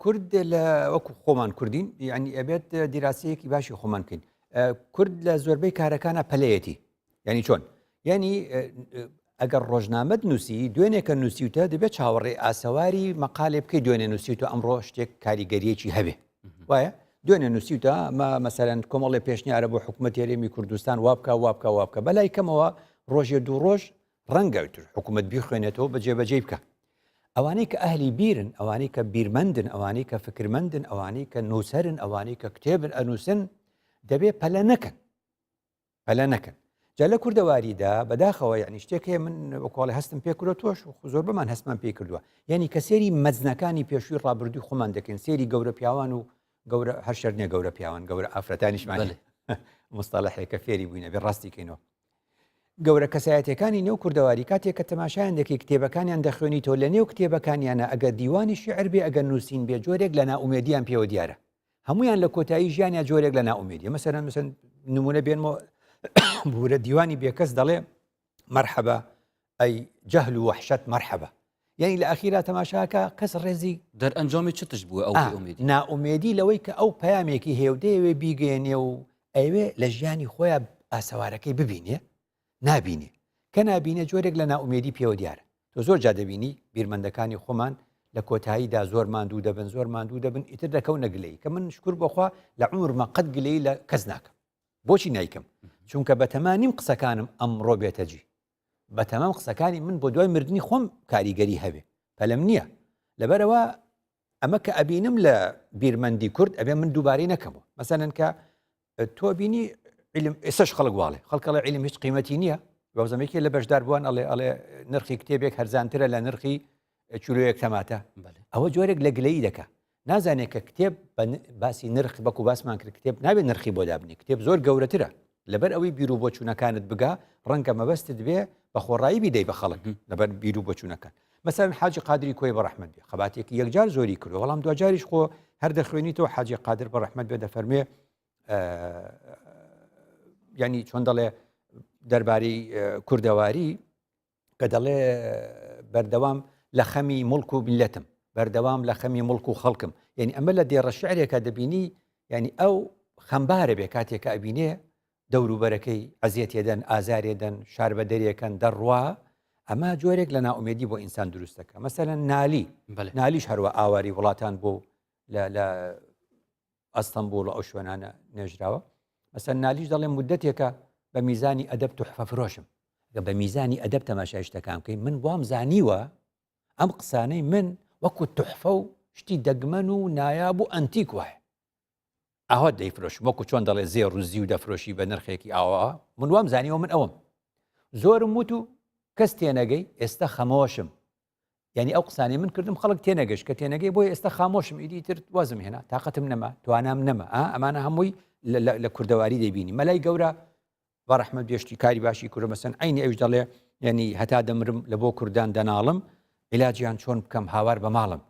کورد لە وەکو خۆمان کوردین یعنی ئەبێت دیراسەیەکی باشی خۆمان بکەین کورد لە زۆربەی کارەکانە پەلەیەتی یعنی چۆن یعنی ئەگەر ڕۆژنامەت نووسی دوێنێکە نووسیوتە دەبێت چاوەڕێ ئاسەواری مەقالێ بکەی دوێنێ نووسیوتە ئەمڕۆ شتێک کاریگەریەکی هەبێ وایە دوێنێ نووسیوتە مەسەرەن کۆمەڵێ پێشنیارە بۆ حکوومەت هێرێمی کوردستان وابکە بەلای کەمەوە ڕۆژێ دوو ڕۆژ ڕەنگەوتر حکوومەت بیخوێنێتەوە بەجێبەجێ بکە ئەوانەی کە ئەهلی بیرن ئەوانەی کە بیرمەندن ئەوانەی کە فکرمەندن ئەوانەی کە نووسەرن ئەوانەی کە کتێبن ئەنووسن دەبێ پەلە نەکەن جا لە کوردەواریدا بەداخەوە یعنی شتێک هەیە من وەکوڵی هەستم پێ کردو تۆش زۆر بەمان هەستمان پێ کردووە یعنی کە سێری مەزنەکانی پێشووی ڕابردووی خۆمان دەکەین سێری گەورە پیاوان و گەورە هەر شەرنیە گەورە پیاوان گەورە ئافرەتانیشمان مستەڵەحێکە فێری بووینە بێ ڕاستی کەینەوە گەورە کەسایەتەکانی نێو کوردەواری کاتێک کە تەماشایان دەکەی کتێبەکانیان دەخوێنی تۆ لە نێو کتێبەکانیانە ئەگەر دیوانی شعر بێ ئەگەر نووسین بێ جۆرێک لە ناومێدیان پێوە دیارە هەمویان لە کۆتایی ژیانیا جۆرێک لە ناومێدیە مەسەرەن نمونە بێنمەوە بورە دیوانی بێکەس دەڵێ مەرحەبە ئەی جەهل و وەحشەت مەرحەبە یعنی لە ئەخیرا تەماشاکە کەس ڕێزی دەرئەنجامی چتش بووە ئەو ناومێدی لەوەی کە ئەو پەیامێکی هێودەیەوێ بیگەێنێ و ئەوێ لە ژیانی خۆیان ئاسەوارەکەی ببینێ نابینێ کە نابینێ جۆرێک لە ناومێدی پێوە دیارە تۆ زۆر جا دەبینی بیرمەندەکانی خۆمان لە کۆتاییدا زۆر ماندوو دەبن ئیتر دەکەونە گلەی کە من شکر بخوا لە عمرمە قەت گلەی لە کەس ناکەم بۆچی نایکەم چونکە بە تەمانیم قسەکانم ئەمڕۆ بێتەجی بە تەمام قسەکانی من بۆ دوای مردنی خۆم کاریگەری هەبێ پەلەم نییە لەبەرەوە ئەمە کە ئەبینم لە بیرمەندی کورد ئەبێ من دووبارەی نەکەمەوە مەسەلەن کە تۆ بینی علم ئێسش خەڵک واڵێ خەڵکەڵێ علم هیچ قیمەتی نییە بەوزەمێکی لە بەشدار بووان ئەڵێ نرخی کتێبێک هەرزانترە لە نرخی چلوەیەک تەماتە ئەوە جۆرێک لە گلەیی دەکە نازانێت کە کتێب باسی نرخ بەکو باسمان کرد کتێب نابێت نرخی بۆ دابنی کتێب زۆر گەورەترە لەبەر ئەوەی بیر و بۆچوونەکانت بگا ڕەنگە مەبەستت بێ بە خۆڕایی بیدەی بە خەڵک لەبەر بیر و بۆچوونەکان مەسەلەن حاجی قادری کۆی بە ڕەحمەت بێ خەباتێکی یەکجار زۆری کردو بەڵام دوجاریش خۆ هەر دەخوێنیتەوە حاجی قادر بە ڕەحمەت بێ دەفەرمێ ینی چۆن دەڵێ دەربارەی کوردەواری کە دەڵێ بەردەوام لە خەمی مڵک و میلەتم بەردەوام لە خەمی مڵک و خەڵکم یعنی ئەمە لە دێڕە شعرێکە دەبینی ینی ئەو خەمبارە بێ کاتێکە ئەبینێ دەوروبەرەکەی ئەزیەتێدەن ئازارێدەن شار بە دەریەکەن دەڕوا ئەمە جۆرێک لە ناومێدی بۆ ئینسان دروستەکە مەسەرەن نالیش هەروە ئاواری وڵاتان بۆ لە ئەستەمبوڵ ئەو شوێنانە نێژراوە مەسەن نالیش دەڵێ مدەتێکە بە میزانی ئەدەب توحفە فرۆشم بە میزانی ئەدەب تەماشای شتەکان بکەین من وام زانیوە ئەم قسانەی من وەکو توحفە و شتی دەگمەن و نایاب و ئەنتیک وایە ئاوا دەیفرۆش وەکو چۆن دەڵێ زێ ڕوزی و دەفرۆشی بە نرخێکی ئاوا من وام زانیوە من ئەوم زۆرم وت و کەس تێنەگەی ئێستا خەمۆشم یعنی ئەو قسانی من کردم خەڵک تێنەگەشت کە تێنەگەی بۆی ئێستا خامۆشم ئیدی تر وازم هێنا تااقەتم نەما توانام نەما ئەمانە هەمووی لە کوردەواری دەبینی مەلای گەورە بە ڕەحمەت بێشتی کاری باشی کوردە مەسەن عینی ئەوش دەڵێ یعنی هەتا دەمرم لە بۆ کوردان دەناڵم عیلاجیان چۆن بکەم هاوار بە ماڵم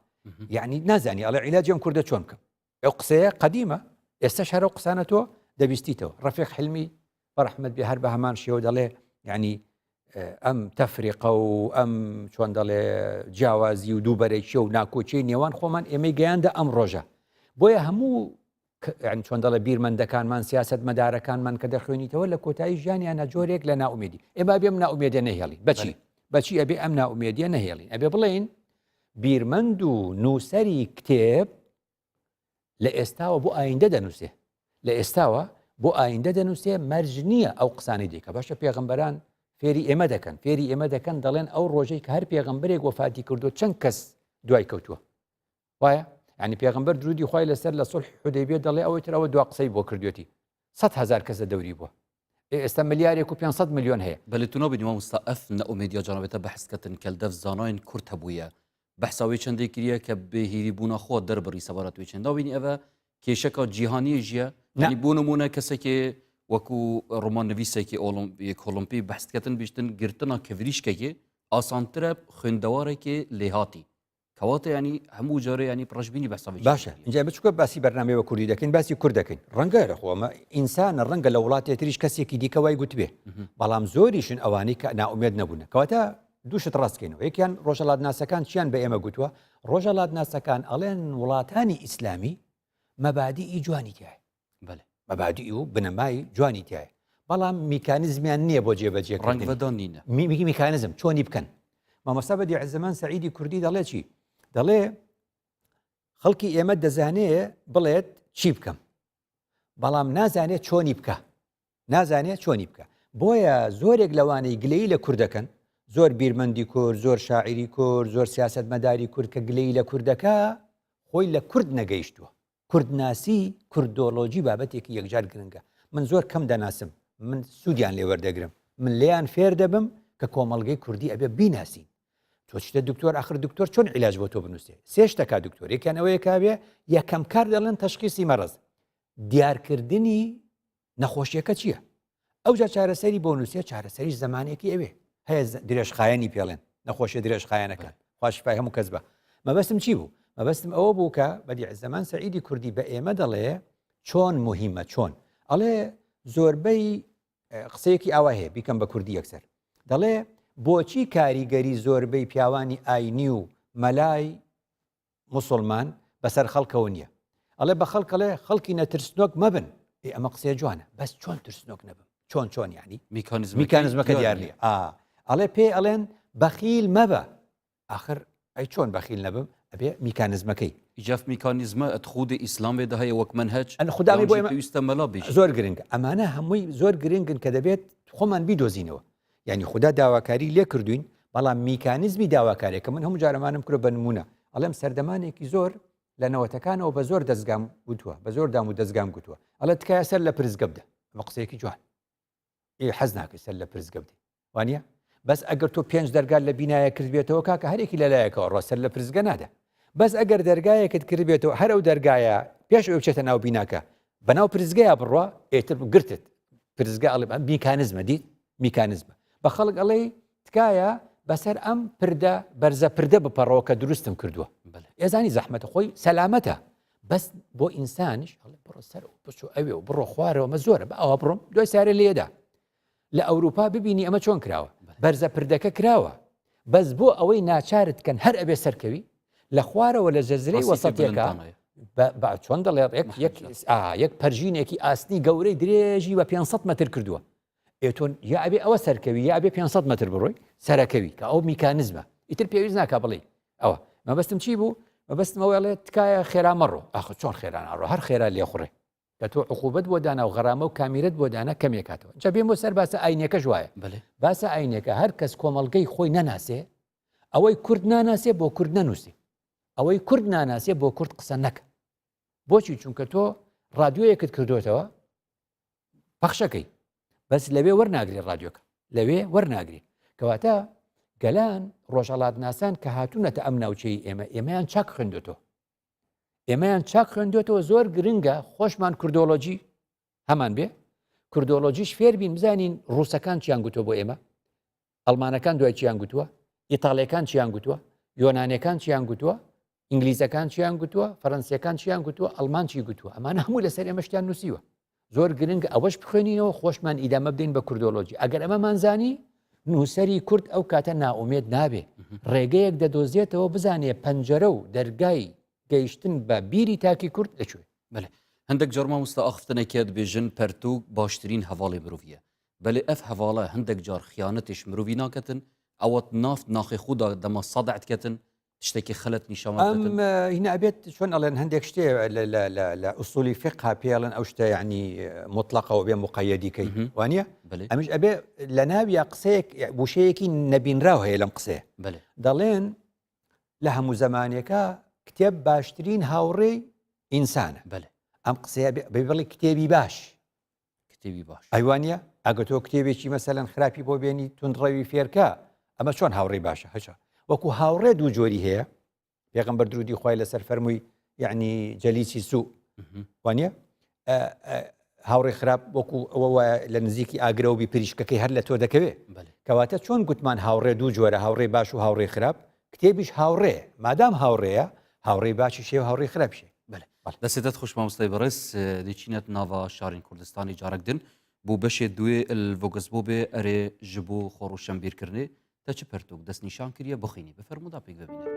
یعنی نازانی ئەڵێ عیلاجیان کوردە چۆن بکەم ئەو قسەیە قەدیمە ئێستا شەرە و قسانە تۆ دەبیستیتەوە ڕەفیق حلمی بە ڕەحمەت بێ هەر بە هەمان شێوە دەڵێ یعنی ئەم تەفریقە و ئەم چۆن دەڵێ جیاوازی و دووبەرێکی و ناکۆچەی نێوان خۆمان ئێمەی گەیاندە ئەم ڕۆژە بۆیە هەموو چۆن دەڵێ بیرمەندەکانمان سیاست مەدارەکانمان کە دەخوێنیتەوە لە کۆتایی ژیانیانە جۆرێک لە ناومێدی ئێمە بێم ناومێدە نەهێڵین بەچی ئەبێ ئەم ناومێدیە نەهێڵین ئەبێ بڵێن بیرمەند و نووسەری کتێب لە ئێستاوە بۆ ئایندە دەنووسێ لە ئێستاوە بۆ ئایندە دەنووسێ مەرج نییە ئەو قسانی دیکە باشە پێغەمبەران فێری ئێمە دەکەن دەڵێن ئەو ڕۆژەی کە هەر پێغەمبەرێک وەفاتی کردو چەند کەس دوای کەوتووە وایە ینی پێغەمبەر درودی خوای لەسەر لە سڵح حودەیبیە دەڵێ ئەوەی تر ئەوە دوا قسەی بۆ کردوێتی 100,000 کەس دەوری بووە ئێستا ملیارێک و 500 میلیۆن هەیە بەلتونۆ بینیوە مستەئەف نەئومێدیە جانەبێتە بەحثکردن کەلدەف زاناین کورد هەبوویە بەحساوی چەندێک کریە کە بێهیری بوونە خۆ دەربڕی سەبارەتوی چەندا بینی ئەوە کێشەکە جیهانی ژیە ینی بۆ نمونە کەسێکی وەکو ڕۆمان نویسێکی ئۆلمپی بەحثکردن بیشتن گرتنە کەڤریشکێکی ئاسانترە خوێندەوارێکی لێهاتی کەواتە ینی هەموو جارێ ینی پڕژبینی بەسەوی باشە اینجا بچکە باسی بەرنامەی بە کوردی دەکەین باسی کورد دەکەین ڕەنگە لە خۆمە ئینسانە ڕەنگە لە وڵاتی تریش کەسێکی دیکە وای گوتبێ بەڵام زۆریشن ئەوانەی کە ناومێد نەبوون کەواتە دووشت ڕاستکەینەوە یەکیان ڕۆژهەڵات ناسەکان چیان بە ئێمە گوتووە ڕۆژهەڵات ناسەکان ئەڵێن وڵاتانی ئیسلامی مەبادیئی جوانی تایە مەبادی و بنەمای جوانی تایە بەڵام میکانیزمیان نییە بۆ جێبەجێکردن میکانیزم چۆنی بکەن مامۆستا بەدیعزەمان سەعیدی کوردی دەڵێ چی دەڵێ خەڵکی ئێمە دەزانێ بڵێت چی بکەم بەڵام نازانێت چۆنی بکە بۆیە زۆرێک لەوانەی گلەی لە کوردەکەن زۆر بیرمەندی کورد زۆر شاعری کورد زۆر سیاست مەداری کورد کە گلەی لە کوردەکە خۆی لە کورد نەگەیشتووە کوردناسی کوردۆلۆجی بابەتێکی یەکجار گرنگە من زۆر کەم دەناسم من سوودیان لێ وەردەگرم من لێیان فێر دەبم کە کۆمەڵگەی کوردی ئەبێ بیناسین تۆچتە دکتۆر ئاخر دکتۆر چۆن عیلاج بۆ تۆ بنووسێ سێ شتەکە دکتۆر یەکیان ئەوەیە کابێ یەکەم کار دەڵێن تەشخیصی مەرەز دیارکردنی نەخۆشیەکە چییە ئەوجا چارەسەری بۆ نووسێ چارەسەری زمانێکی ئەوێ هەیە درێژخایەنی پێڵێن نەخۆشیە درێژخایەنەکان خواشفای هەموو کەس بە مەبەستم چی بوو مەبەستم ئەوە بوو کە بەدیعزەمان سەعیدی کوردی بە ئێمە دەڵێ چۆن مهمە چۆن ئەڵێ زۆربەی قسەیەکی ئاوا هەیە بیکەم بە کوردی یەکسەر دەڵێ بۆچی کاریگەری زۆربەی پیاوانی ئاینی و مەلای موسڵمان بەسەر خەڵکەوە نییە ئەڵێ بە خەڵکەڵێ خەڵکی نەترسنۆک مەبن ئەمە قسەیە جوانە بەس چۆن ترسنۆک نەبم چۆن ینی میکانزمەکە دیار نیە ئەڵێ پێ ئەڵێن بەخیل مەبە آخر ئەی چۆن بەخیل نەبم ئەبێ میکانزمەکەی ئیجاف میکانیزمە ئەتخودی ئیسلامێدا هەیە وەک منهج خودداوی بۆ پێویستە مەلا بیش زۆر گرنگە ئەمانە هەمووی زۆر گرنگن کە دەبێت خۆمان بیدۆزینەوە یعنی خوددا داواکاری لێ کردوین بەڵام میکانیزمی داواکارێکە من هەموو جارەمانم کرۆ بە نمونە ئەڵێم سەردەمانێکی زۆر لە نەوەتەکانەوە بە زۆر دەستگام گوتووە بە زۆر دام و دەستگام گوتووە ئەڵێ تکایە سەر لە پرزگە بدە ئەمە قسەیەکی جوان حەز ناکەی سەر لە پرزگە بدەی وانە بەس ئەگەر تۆ 5 دەرگال لە بینایە کرد بێتەوە کاکە هەرێکی لەلایەکەوە ڕۆسەر لە پرزگە نادە بەس ئەگەر دەرگایەکت کرد بێتەوە هەر ئەو دەرگایە پێش ئەو بچێتە ناو بیناکە بەناو پرزگەیە بڕوا ئێتر گرتت پرزگە ئەڵێ میکانزمە دیت میکانزمە بە خەڵک ئەڵێ تکایە بەسەر ئەم پردە بەرزە پردە بپەڕەوە کە دروستم کردووە ئێزانی زەحمەتە خۆی سەلامەتە بەس بۆ ئینسانیش هەڵێ بڕۆ سەر و بچ و ئەوێ و بڕۆ خوارەوە مە زۆرە بە ئەوە بڕۆم دوای سارە لێدا لە ئەوروپا ببینی ئەمە چۆن کراوە بەرزە پردەکە کراوە بەس بۆ ئەوەی ناچارت کەن هەر ئەبێ سەرکەوی لە خوارەوە لە جەزرەی وەسەتیەکە چۆن دەڵێ یەک پەرژینێکی ئاستی گەورەی درێژی بە 500 متر کردووە ئێتۆن یا ئەبێ ئەوە سەرکەوی یا ئەبێ 500 متر بڕۆی سەرەکەوی کە ئەو میکانزمە ئیتر پێویست ناکا بڵێ ئەوە مەبەستم چی بوو مەبەستمەوەڵێت تکایە خێرا مەڕۆ ئاخ چۆن خێران ئەڕۆ هەر خێرا لێ خوڕێ کە تۆ عقوبەت بۆ دانا و غەرامە و کامیرەت بۆ دانا کەمێکاتەوە جا بێم بۆ سەر باسە ئاینەکەش وایە باسە ئاینەکە هەر کەس کۆمەڵگەی خۆی نەناسێ ئەوەی کورد ناناسێ بۆ کورد نەنووسی ئەوەی کورد ناناسێ بۆ کورد قسە نەکە بۆچی چونکە تۆ ڕادیۆیەکت کردوێتەوە پەخشەکەی بەس لەوێ وەرناگری ڕادیۆکە لەوێ وەرناگری کەواتە گەلان ڕۆژهەڵات ناسان کە هاتوونەتە ئەم ناوچەی ئێمەیان چاک خوێندوێتەوە ئێمەیان چاک خوێندوێتەوە زۆر گرنگە خۆشمان کوردۆلۆجی هەمان بێ کوردۆلۆجیش فێر بین بزانین ڕووسەکان چیان گوتووە بۆ ئێمە ئەڵمانەکان دوای چیان گوتووە ئیتاڵیەکان چیان گوتووە یۆنانیەکان چیان گوتووە ئینگلیزەکان چیان گوتووە فەڕەنسیەکان چیان گوتووە ئەڵمان چی گوتووە ئەمانە هەموو لەسەر ئێمە شتیان نووسیوە زۆر گرنگ ئەوەش بخوێنینەوە خۆشمان ئیدامە بدەین بە کوردۆلۆجی ئەگەر ئەمەمانزانی نووسەری کورد ئەو کاتە ناومێت نابێ ڕێگەیەک دەدۆزێتەوە بزانێ پەنجەرە و دەرگای گەیشتن بە بیری تاکی کورد لەکوێ بەێ هەندێک جارما وستا ئاختنێکێت بێژن پەرتوو باشترین هەواڵی مرۆڤە بەێ ئەف هەواڵە هەندێک جار خیانەتیش مرۆڤی ناکەتن ئەوەت نافت ناخی خوددا دەما سەدەعتکەتن تشتێکی خەلت نیشەمان هینە ئەبێت چۆن ئەڵێن هەندێک شتێ لە ئوسولی فقها پێڵن ئەو شتە یعنی مطلقەوە بێ مقەیەدیکەی وانە ئەمیش ئەبێ لە ناویە قسەیەک وشەیەکی نەبینراو هەیە لەم قسەیە دەڵێن لە هەموو زمانێکە کتێب باشترین هاوڕێی ئینسانە ئەم قسەیە بڵی کتێبی باش ئەیوانە ئەگە تۆ کتێبێکی مەسەلەن خراپی بۆ بێنی تونندڕەوی فێرکە ئەمە چۆن هاوڕێی باشە هەچە وەکو هاوڕێ دوو جۆری هەیە پێغەمبەر درودی خوای لەسەر فەرمووی یعنی جەلیسی سوء وانە هاوڕێ خراپ وەکو ئەوە لە نزیکی ئاگرەوەبی پریشکەکەی هەر لە تۆ دەکەوێت کەواتە چۆن گوتمان هاوڕێ دوو جۆرە هاوڕێ باش و هاوڕێ خراپ کتێبیش هاوڕێ مادام هاوڕێیە هاوڕێ باشی شێ و هاوڕێ خراپشێ دەسێتت خوش مامۆستای بەڕێز دەچینێت ناوە شارین کوردستانی جارێکدن بوو بەشێ دوێ ڤۆگەس بۆ بێ ئەرێ ji بۆ خۆڕوشەمبیرکردنێ تا چه پەرتوک دەست نیشان کردیە بخینی بفەرموودا پێک ببینێت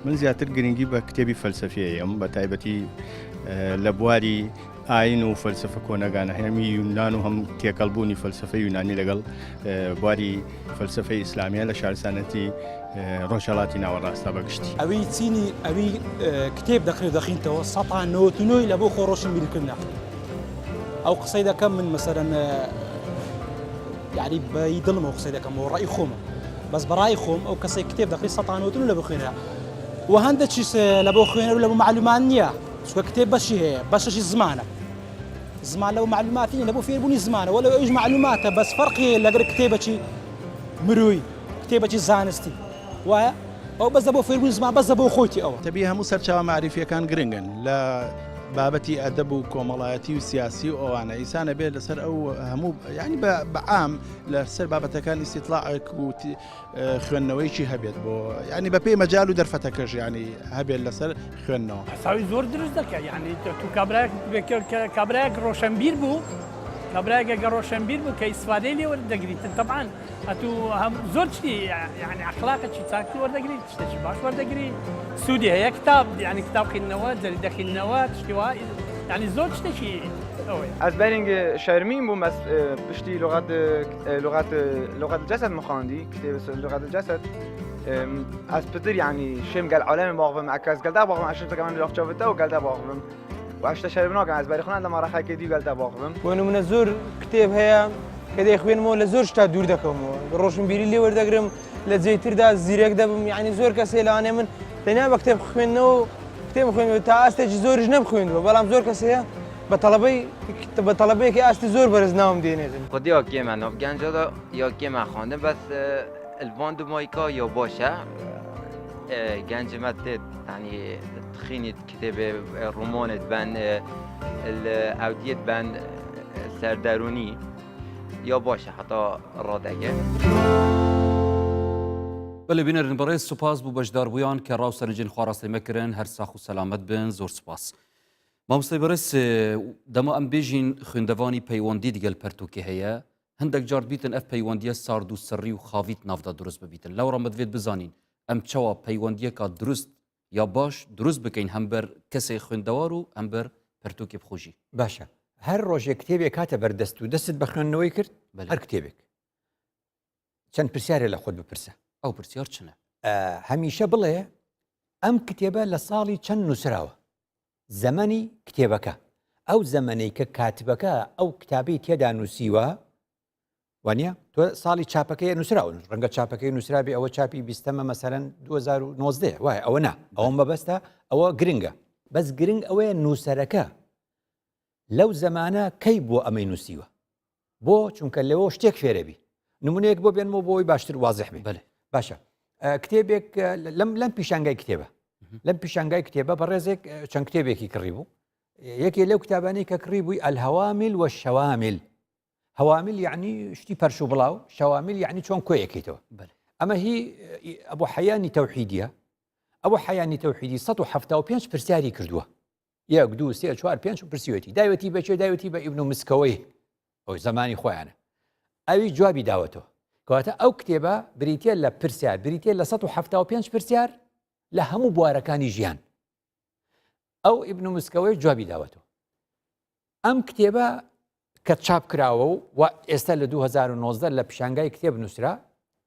من زیاتر گرنگی بە کتێبی فەلسەفیەیەم بە تایبەتی لە بواری ئاین و فەلسفە کۆنەگانە هەمی یونان و هەم تێکەڵبوونی فەلسفە یونانی لەگەڵ بواری فەلسفەی ئیسلامیە لە شارستانەتی ڕۆژهەڵاتی ناوەڕاستە بەگشتی ئەوەی چینی ئەوی کتێب دەکرێت دەخینتەوە 1990 لە بۆ خۆڕۆشنبیرکردن ئەو قسەی دەکەم من مەسەرەن یعنی بەی دڵمەوە قسەی دەکەمەوە ڕای خۆمە بەس بەڕای خۆم ئەو کەسێک کتێب دەکەی 1990 لە بۆ خوێنرا و هەندێک چیز لە بۆ خوێنەر و لە بۆ معلومان نییە چونکە کتێب بەشی هەیە بەشەشی زمانە زمان لەو معلوماتی لە بۆ فێربوونی زمانە وەلو ئەوش معلوماتە بەس فەرقی لەگەر کتێبەکی مروی کتێبەکی زانستی وایە ئەو بەس بۆ فێربوونی زمان بەس بۆ خۆیتی ئەوە تەبی هەموو سەرچاوە معریفیەکان گرنگن لە بابەتی ئەدەب و کۆمەڵایەتی و سیاسی و ئەوانە ئیسانە بێت لەسەر ئەو هەموو ینی بەعام لەسەر بابەتەکان ئیستیطلاعێک و خوێندنەوەیکی هەبێت بۆ ینی بە پێی مەجال و دەرفەتەکەش ینی هەبێت لەسەر خوێندنەوە ساوی زۆر دروست دەکە یعنی تو کابراایك ڕۆشنبیر بوو کابراایەکە ڕۆشنبیر بوو کە ئیسفادەی لێ وەردەگریتن طبعاً ئەتو زۆر شتی یعنی ئەخلاقێکی چاکی وەردەگریت شتێکی باش وەردەگری سوودی هەیە کتاب یعنی کتاب خوێندنەوە جەریدەخینەوە شتیوا یعنی زۆر شتێکی ئەوەیە از برینگ شرمیم بوم از پشتی لغت الجسد مخاندی کتاب لغت الجسد از پتر یعنی شم قال عالم باغم عكاز قال ده باغم عشان كمان راح شافته وقال ده باغم وعشت شربنا كان از بري خلنا لما راح كدي قال ده باغم وانه من زور كتاب هيا كده خوين مو لزور شتا دور دكم روشن بيري لي وردقرم لزيتر ده زيرك ده يعني زور كسيل انا من تنيا بكتب خوين نو كتاب خوين تا استج زور جنب خوين بلام زور كسيه بطلبي كي است زور برزنام دينه خود یا کی من گنجا دا یا کی من خوانده بس الوان دو مایکا یا باشه گنج مت يعني تخيني كتاب رومان بن الاوديت بن سرداروني یا باشه حتی رادگه بەڵێ بینەرن بەڕێز سوپاس بوو بەشداربوویان کە ڕاوسەرنجین خواڕاستی مەکردن هەر ساخ و سەلامەت بن زۆر سوپاس. مامۆستای بەڕێز دەما ئەم بێژین خوێندەوانی پەیوەندی دیگەل پەرتووکێ هەیە هەندێک جار بیتن ئەف پەیوەندیە سارد و سڕی و خاویت نافدا دروست ببیتن لەو ڕەمە دەوێت بزانین ئەم چاوە پەیوەندیەکە دروست یا باش دروست بکەین هەمبەر کەسێک خوێندەوار و ئەمبەر پەرتووکێ بخۆشی. باشە هەر ڕۆژێک کتێبێک کاتە بەردەست و دەست بە خوێندنەوەی کرد هەر کتێبێک چەند پرسیارێ لە خۆت بپرسە ئەو پرسیار چنە هەمیشە بڵێ ئەم کتێبە لە ساڵی چەند نووسراوە زەمەنی کتێبەکە ئەو زەمەنەی کە کاتبەکە ئەو کتابی تێدا نووسیوە وانە تۆ ساڵی چاپەکەی نووسراون ڕەنگە چاپەکەی نووسرابی ئەوە چاپی بیستەمە مەسەرەن 2019 وایە ئەوە نا ئەوم بەبەستە ئەوە گرنگە بەس گرنگ ئەوەیە نووسەرەکە لەو زەمانە کەی بۆ ئەمەی نووسیوە بۆ چونکە لەوە شتێک فێرەبی نمونەیەک بۆ بێنمەوە بۆی باشتر وازح بێ باشە کتێبێک لەم پیشانگای کتێبە لەم پیشانگای کتێبە بەڕێزێک چەند کتێبێکی کڕی بوو یەکێ لەو کتابانەی کە کڕی بووی الهەوامل والشەوامل هەوامل یعنی شتی پەرش و بڵاو شەوامل یعنی چۆن کۆیەکەیتەوە ئەمە هی ئەبوو حەیانی تەوحیدیە ئەوە حەیانی تەوحیدی 175 پرسیاری کردووە 1 2 3 4 5 پرسیوەتی دایوەتی بەچێ دایوەتی بە ئیبن مسکەوەی ئەو زمانی خۆیانە ئەوی جوابی داوەتەوە کەواتە ئەو کتێبە بریتە لە پرسیار بریتە لە 175 پرسیار لە هەموو بوارەکانی ژیان ئەو ئیبن مسکەوەی جوابی داوەتەوە ئەم کتێبە کە چاپ کراوە و ئێستا لە 2019 لە پیشانگای کتێب نووسرا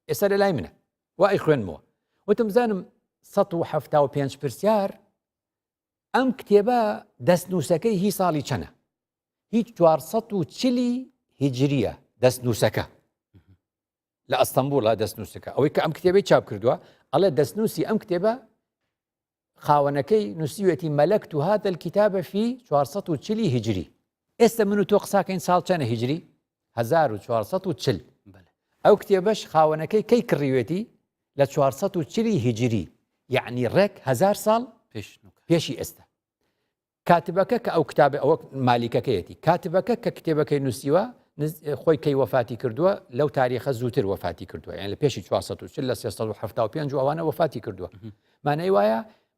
ئێستا لە لای منە وای خوێنمەوە وتم زانم 175 پرسیار ئەم کتێبە دەستنووسەکەی هی ساڵی چەنە هیچ 440 هیجریە دەستنووسەکە لە ئەستەمبوڵە دەستنووسەکە ئەوەی کە ئەم کتێبەی چاپ کردووە ئەڵێ دەستنووسی ئەم کتێبە خاوەنەکەی نووسیوەتی مەلەکت و هاتە الکتابە فی 440 هیجری ئێستا من و تۆ قساکەین ساڵ چەنە هیجری 1440 ئەو کتێبەش خاوەنەکەی کەی کڕیوێتی لە 440 هیجری یعنی ڕێک 1000 ساڵ پێشی ئێستا کاتبەکە کە ئەو کتابە ئەوە مالیکەکەیەتی کاتبەکە کە کتێبەکەی نووسیوە خۆی کەی وەفاتی کردووە لەو تاریخە زووتر وەفاتی کردووە یان لە پێشی 440 لە 375 ئەوانە وەفاتی کردووە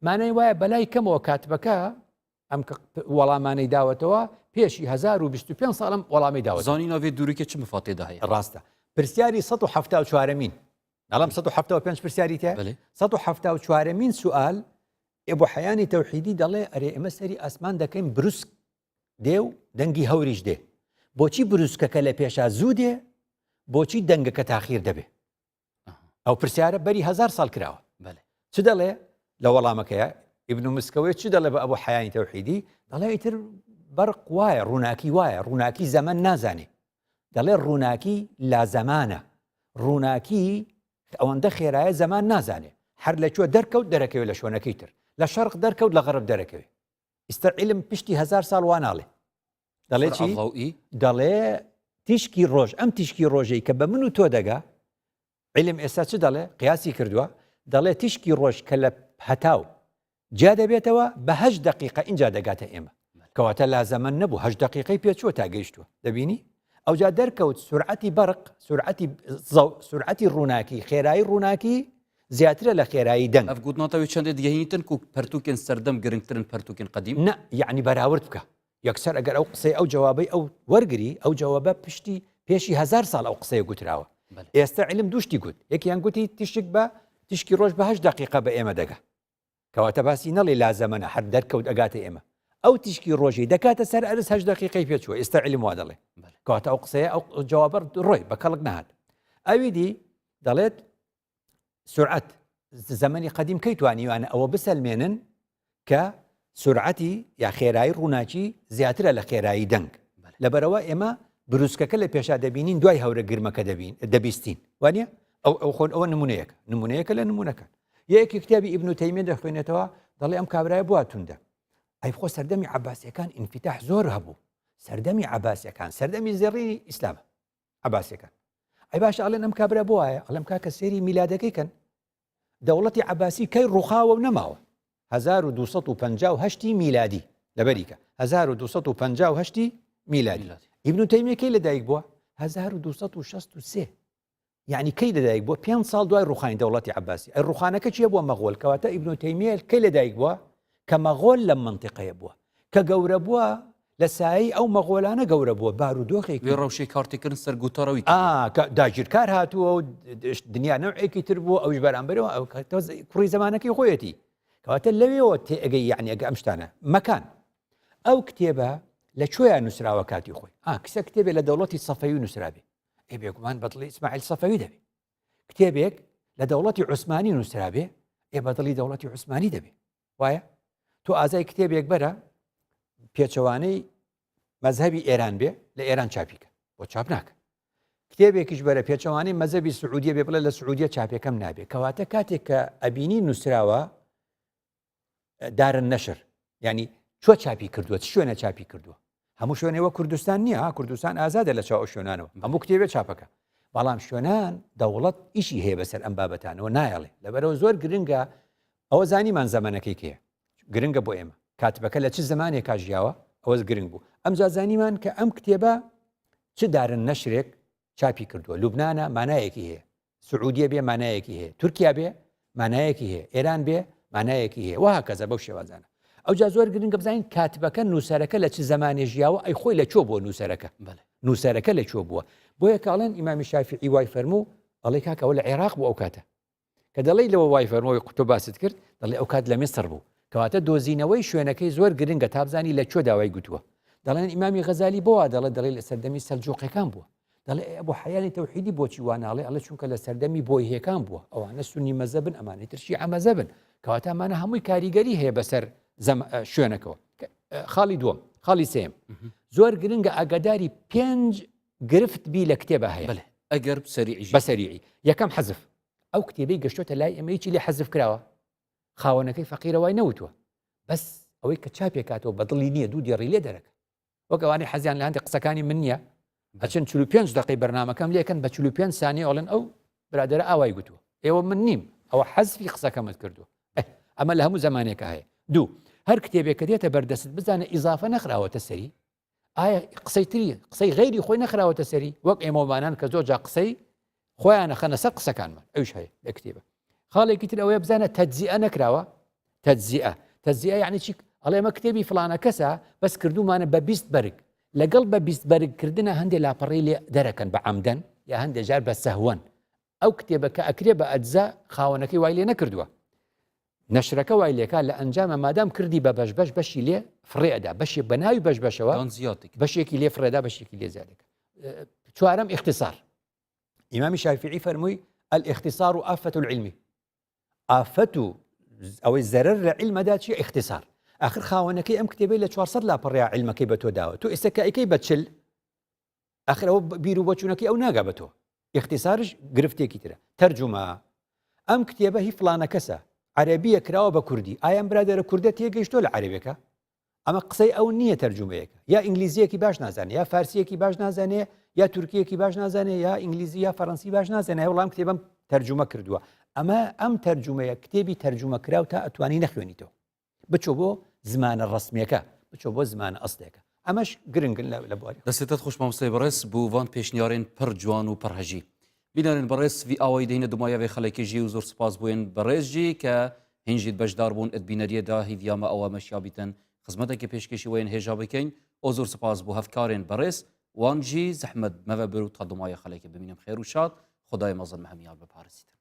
مانای وایە بەلای کەمەوە کاتبەکە ئەم وەڵامانەی داوەتەوە پێشی 1025 ساڵم وەڵامی داوە زانی ناوێت دوورێکە چ مفاتێدا هەیە ڕاستە پرسیاری 174مین ئەڵام 175 پرسیاری تێ 174مین سوال ئێبوو حەیانی تەوحیدی دەڵێ ئەرێ ئێمە سەری ئاسمان دەکەین بروسک دێ و دەنگی هەوریش دێ بۆچی بروسکەکە لە پێشا زوو دێ بۆچی دەنگەکە تاخیر دەبێ ئەو پرسیارە بەری 1000 ساڵ کراوە چ دەڵێ لە وەڵامەکەیە ئیبن مسکەوەی چ دەڵێ بە ئەبوو حەیانی تەوحیدی دەڵێ ئیتر بەرق وایە ڕووناکی وایە ڕووناکی زەمن نازانێ دەڵێ ڕووناکی لا زەمانە ڕووناکی ئەوەندە خێرایە زەمان نازانێ هەر لەکوێ دەرکەوت دەرەکەوێت لە شوێنەکەی تر لە شەرق دەرکەوت لە غەرب دەرەکەوێت ئیستر عیلم پشتی 1000 ساڵ واناڵێ دەڵێ چی دەڵێ تیشکی ڕۆژ ئەم تیشکی ڕۆژەی کە بە من و تۆ دەگا عیلم ئێستا چ دەڵێ قیاسی کردووە دەڵێ تیشکی ڕۆژ کە لە هەتاو جا دەبێتەوە بە 8 دقیقە اینجا دەگاتە ئێمە کەواتە لا زەمن نەبوو 8 دقیقەی پێچووە تا گەیشتووە دەبینی ئەو جا دەرکەوت سورعەتی بەرق سورعەتی ڕووناکی خێرایی ڕووناکی زیاترە لە خێرایی دەنگ ئەف گوتناتەوەی چەندێک دگەهێنیتن و پەرتووکێن سەردەم گرنگترن پەرتووکێن قەدیم نە یعنی بەراورد بکە یەکسەر ئەگەر ئەو قسەی ئەو جوابەی ئەو وەرگری ئەو جوابە پشتی پێشی 1000 ساڵ ئەو قسەیە گوتراوە ئێستا عیلم دوشتی گوت یەکیان گوتی تیشک بە تیشکی ڕۆژ بە 8 دقیقە بە ئێمە دەگا کەواتە باسی نەڵێ لا زەمەنە هەر دەرکەوت ئەگاتە ئێمە ئەو تیشکی ڕۆژی دەکاتە سەر ئەرز 8 دقیقەی پێچووە ئێستا عیلم وا دەڵێ کەواتە ئەو قسەیە ئەو جوابە ڕۆی بە کەڵک نهات ئەوی دی دەڵێت سرعەت زەمەنی قەدیم کەی توانیوانە ئەوە بسەلمێنن کە سرعەتی یا خێرایی ڕووناکی زیاترە لە خێرایی دەنگ لەبەرەوە ئێمە بروسکەکە لە پێشا دەبینین دوای هەورە گرمەکە دەبیستین وانە ئەو خۆن ئەوە نمونەیەکە لە نمونونەکان یەکی کتابی ئیبن تەیمیە دەخوێنێتەوە دەڵێ ئەم کابرایە بووە توندە ئەی خۆ سەردەمی عەباسیەکان ئینفتاح زۆر هەبوو سەردەمی عەباسیەکان سەردەمی زێڕینی ئیسلامە عەباسیەکان ئەی باشە ئەڵێن ئەم کابرا بۆ وایە ئەڵێم کاکە سێری میلادەکەی کەن دەوڵەتی عەباسی کەی ڕووخاوە و نەماوە 1258 میلادی لەبەریکە 1258 میلادی ئیبن تەیمیە کەی لەدایک بووە 1263 یعنی کەی لەدایک بووە 5 ساڵ دوای ڕوخانی دەوڵەتی عەباسی ئەی ڕوخانەکە چیە بووە مەغۆل کەواتە ئیبن تەیمیە کەی لەدایک بووە کە مەغۆل لە منتیقەیە بووە کە گەورە بووە لە سایی ئەو مەغۆلانە گەورە بووە بارودۆخێکی ڕەوشەی کارتێکردن سەرگوتەڕەوی داگیرکار هاتووە و دنیا نەوعێکی تر بوو ئەوش بەرامبەرەوە ئەو کوڕی زمانەکەی خۆیەتی کەواتە لەوێەوە تێئگەی یعنی ئەگە ئەم شتانە مەکان ئەو کتێبە لە کوێیان نووسراوە کاتی خۆی کسە کتێبێ لە دەوڵەتی سەفەوی نووسرابێ ئێ بێگومان بەدڵی ئیسماعیل سەفەوی دەبێ کتێبێک لە دەوڵەتی عوسمانی نووسرابێ ئێ بەدڵی دەوڵەتی عوسمانی دەبێ وایە تۆ ئازای کتێبێک بەرە پێچەوانەی مەذهبی ئێران بێ لە ئێران چاپیکە بۆ چاپ ناکە کتێبێکیش بەرە پێچەوانەی مەذهبی سعودیە بێ بڵێ لە سعودیە چاپەکەم نابێ کەواتە کاتێک کە ئەبینی نووسراوە دارن نەشر ینی چۆ چاپی کردووە چ شوێنە چاپی کردووە هەموو شوێنەوە کوردستان نییە کوردستان ئازادە لە چاو شوێنانەوە هەموو کتێبێ چاپەکە بەڵام شوێنان دەوڵەت ئیشی هەیە بەسەر ئەم بابەتانەوە نایەڵێ لەبەرەوە زۆر گرنگە ئەوە زانیمان زەمانەکەی کێ گرنگە بۆ ئێمە کاتبەکە لە چ زمانێک کاژیاوە ئەوەز گرنگ بوو ئەمجا زانیمان کە ئەم کتێبە چ دارن نەشرێک چاپی کردووە لوبنانە مانایەکی هەیە سعودیە بێ مانایەکی هەیە تورکیا بێ مانایەکی هەیە ئێران بێ مانایەکی هەیە وها کەزە بەو شێوازانە ئەوجا زۆر گرنگە بزانین کاتبەکە نووسەرەکە لە چ زمانێ ژیاوە ئەی خۆی لە چۆ بووە نووسەرەکە نووسەرەکە لە چۆ بووە بۆیە کاڵێن ئیمامی شافعی وای فەرموو دەڵێ کاکەوە لە عێراق بوو ئەو کاتە کە دەڵێ لەوە وای فەرمووی قوتۆ باست کرد دەڵێ ئەو کات لە میسر بوو کەواتە دۆزینەوەی شوێنەکەی زۆر گرنگە تابزانی لە چۆ داوای گوتووە دەڵێن ئیمامی غەزالی بۆە دەڵێ لە سەردەمی سەلجوقیەکان بووە دەڵێ بۆ حیانی تەوحیدی بۆچی واناڵێ ئەڵێ چونکە لە سەردەمی بۆی هێکان بووە ئەوانە سونی مەزەبن ئەمانەی تر شیعە مەزەبن کەواتە ئەمانە هەمووی کاریگەری هەیە بەسەر شوێنەکەەوە خاڵی دووەم خاڵی سێم زۆر گرنگە ئاگاداری 5 گرفت بی لە کتێبە هەیە ئەگەر بەسەریعی یەکەم حەزف ئەو کتێبەی گەشتۆتە لای ئەمەیەکی لێ حەزف کراوە خاوەنەکەی فەقیرەوەی نەوتووە بەس ئەوەی کە چاپێکاتەوە بەدڵی نییە دوو دیێڕی لێ دەرەکە وەکەوانی حەزیان لە هەندێک قسەکانی من نییە ئەچەند 45 دقی بەرنامەکەم لێکەن بە 45 سانیە ئەڵێن ئەو برادەرە ئاوای گوتووە ئێوە من نیم ئەوە حەزفی قسەکەمت کردووە ئەمە لە هەموو زمانێکە هەیە دوو هەر کتێبێک کە دێتە بەردەست بزانە ئیزافە نەخراوەتە سەری ئایا قسەی تری قسەی غەیری خۆی نەخراوەتە سەری وەک ئێمەوانان کە زۆر جا قسەی خۆیانە خەنە سەر قسەکانمان ئەوش هەیە لە کتێبە خاڵێکی تر ئەوەیە بزانە تەجزیە نەکراوە تەجزیە یعنی چی ئەڵێ ئەمە کتێبی فلانە کەسە بەس کردومانە بە 20 بەرگ لەگەڵ بە 20 بەرگکردنە هەندێک لاپەڕی لێ دەرەکەن بە عەمدەن یا هەندێک جار بە سەهوەن ئەو کتێبە کە ئەکرێ بە ئەجزا خاوەنەکەی وای لێ نەکردووە نەشرەکە وای لێکا لە ئەنجامە مادام کردی بە بەش بەشی لێ فڕێدا بەشی بەناوی بەشەوە بەشێکی لێ فرێدا بەشێکی لێ زیادەکە چوارەم اختصار ئیمامی شافعی فەرمووی الاختصار آفة العلم آفة ئەوەی زەرەر لە علمەدا چیە اختصار آخر خاوەنەکەی ئەم کتێبەی لە 400 لاپەڕیا علمەکەی بە تۆ داوە تۆ ئێستاکەیکەی بە 40 آخر ئەوە بیر و بۆچوونەکەی ئەو ناگا بە تۆ اختصارش گرفتێکی ترە تەرجومە ئەم کتێبە هی فلانە کەسە عەرەبیە کراوە بە کوردی ئایان برادەرە کوردە تێگەیشتۆ لە عەرەبیەکە ئەمە قسەی ئەو نییە تەرجومەیەکە یا ئینگلیزیەکی باش نازانێ یا فارسیەکی باش نازانێ یا تورکیەکی باش نازانێ یا ئینگلیزی یا فەڕەنسی باش نازانێ وەڵام کتێبم تەرجومە کردووە ئەمە ئەم تەرجومەیە کتێبی تەرجومە کراو تا ئەتوانی نەخوێنیتەوە بچۆ بۆ زمانە ڕسمیەکە بچۆ بۆ زمانە ئەسڵێکە ئەمەش گرنگن لە بواری دەستێتت خوش مامۆستای بەڕێز بوو وان پێشنیارێن پڕ جوان و پڕهەژی بینەرێن بەڕێز وی ئاوای دەینە دومایەوێ خەڵێکیژی و زۆر سپاس بووێن بەڕێزجی کە هینجیت بەشدار بوون ئەتبینەریەدا هیڤیامە ئەوە مەشیابیتن خزمەتێکی پێشکەشی وێن هێژا بکەین ئۆ زۆر سپاس بوو هەفکارێن بەڕێز وانجی زەحمەت مەڤە بر و تا دومایە خەڵێکی ببینم خێر و شاد خدای مەزن مەهەمیان بپارێزیتن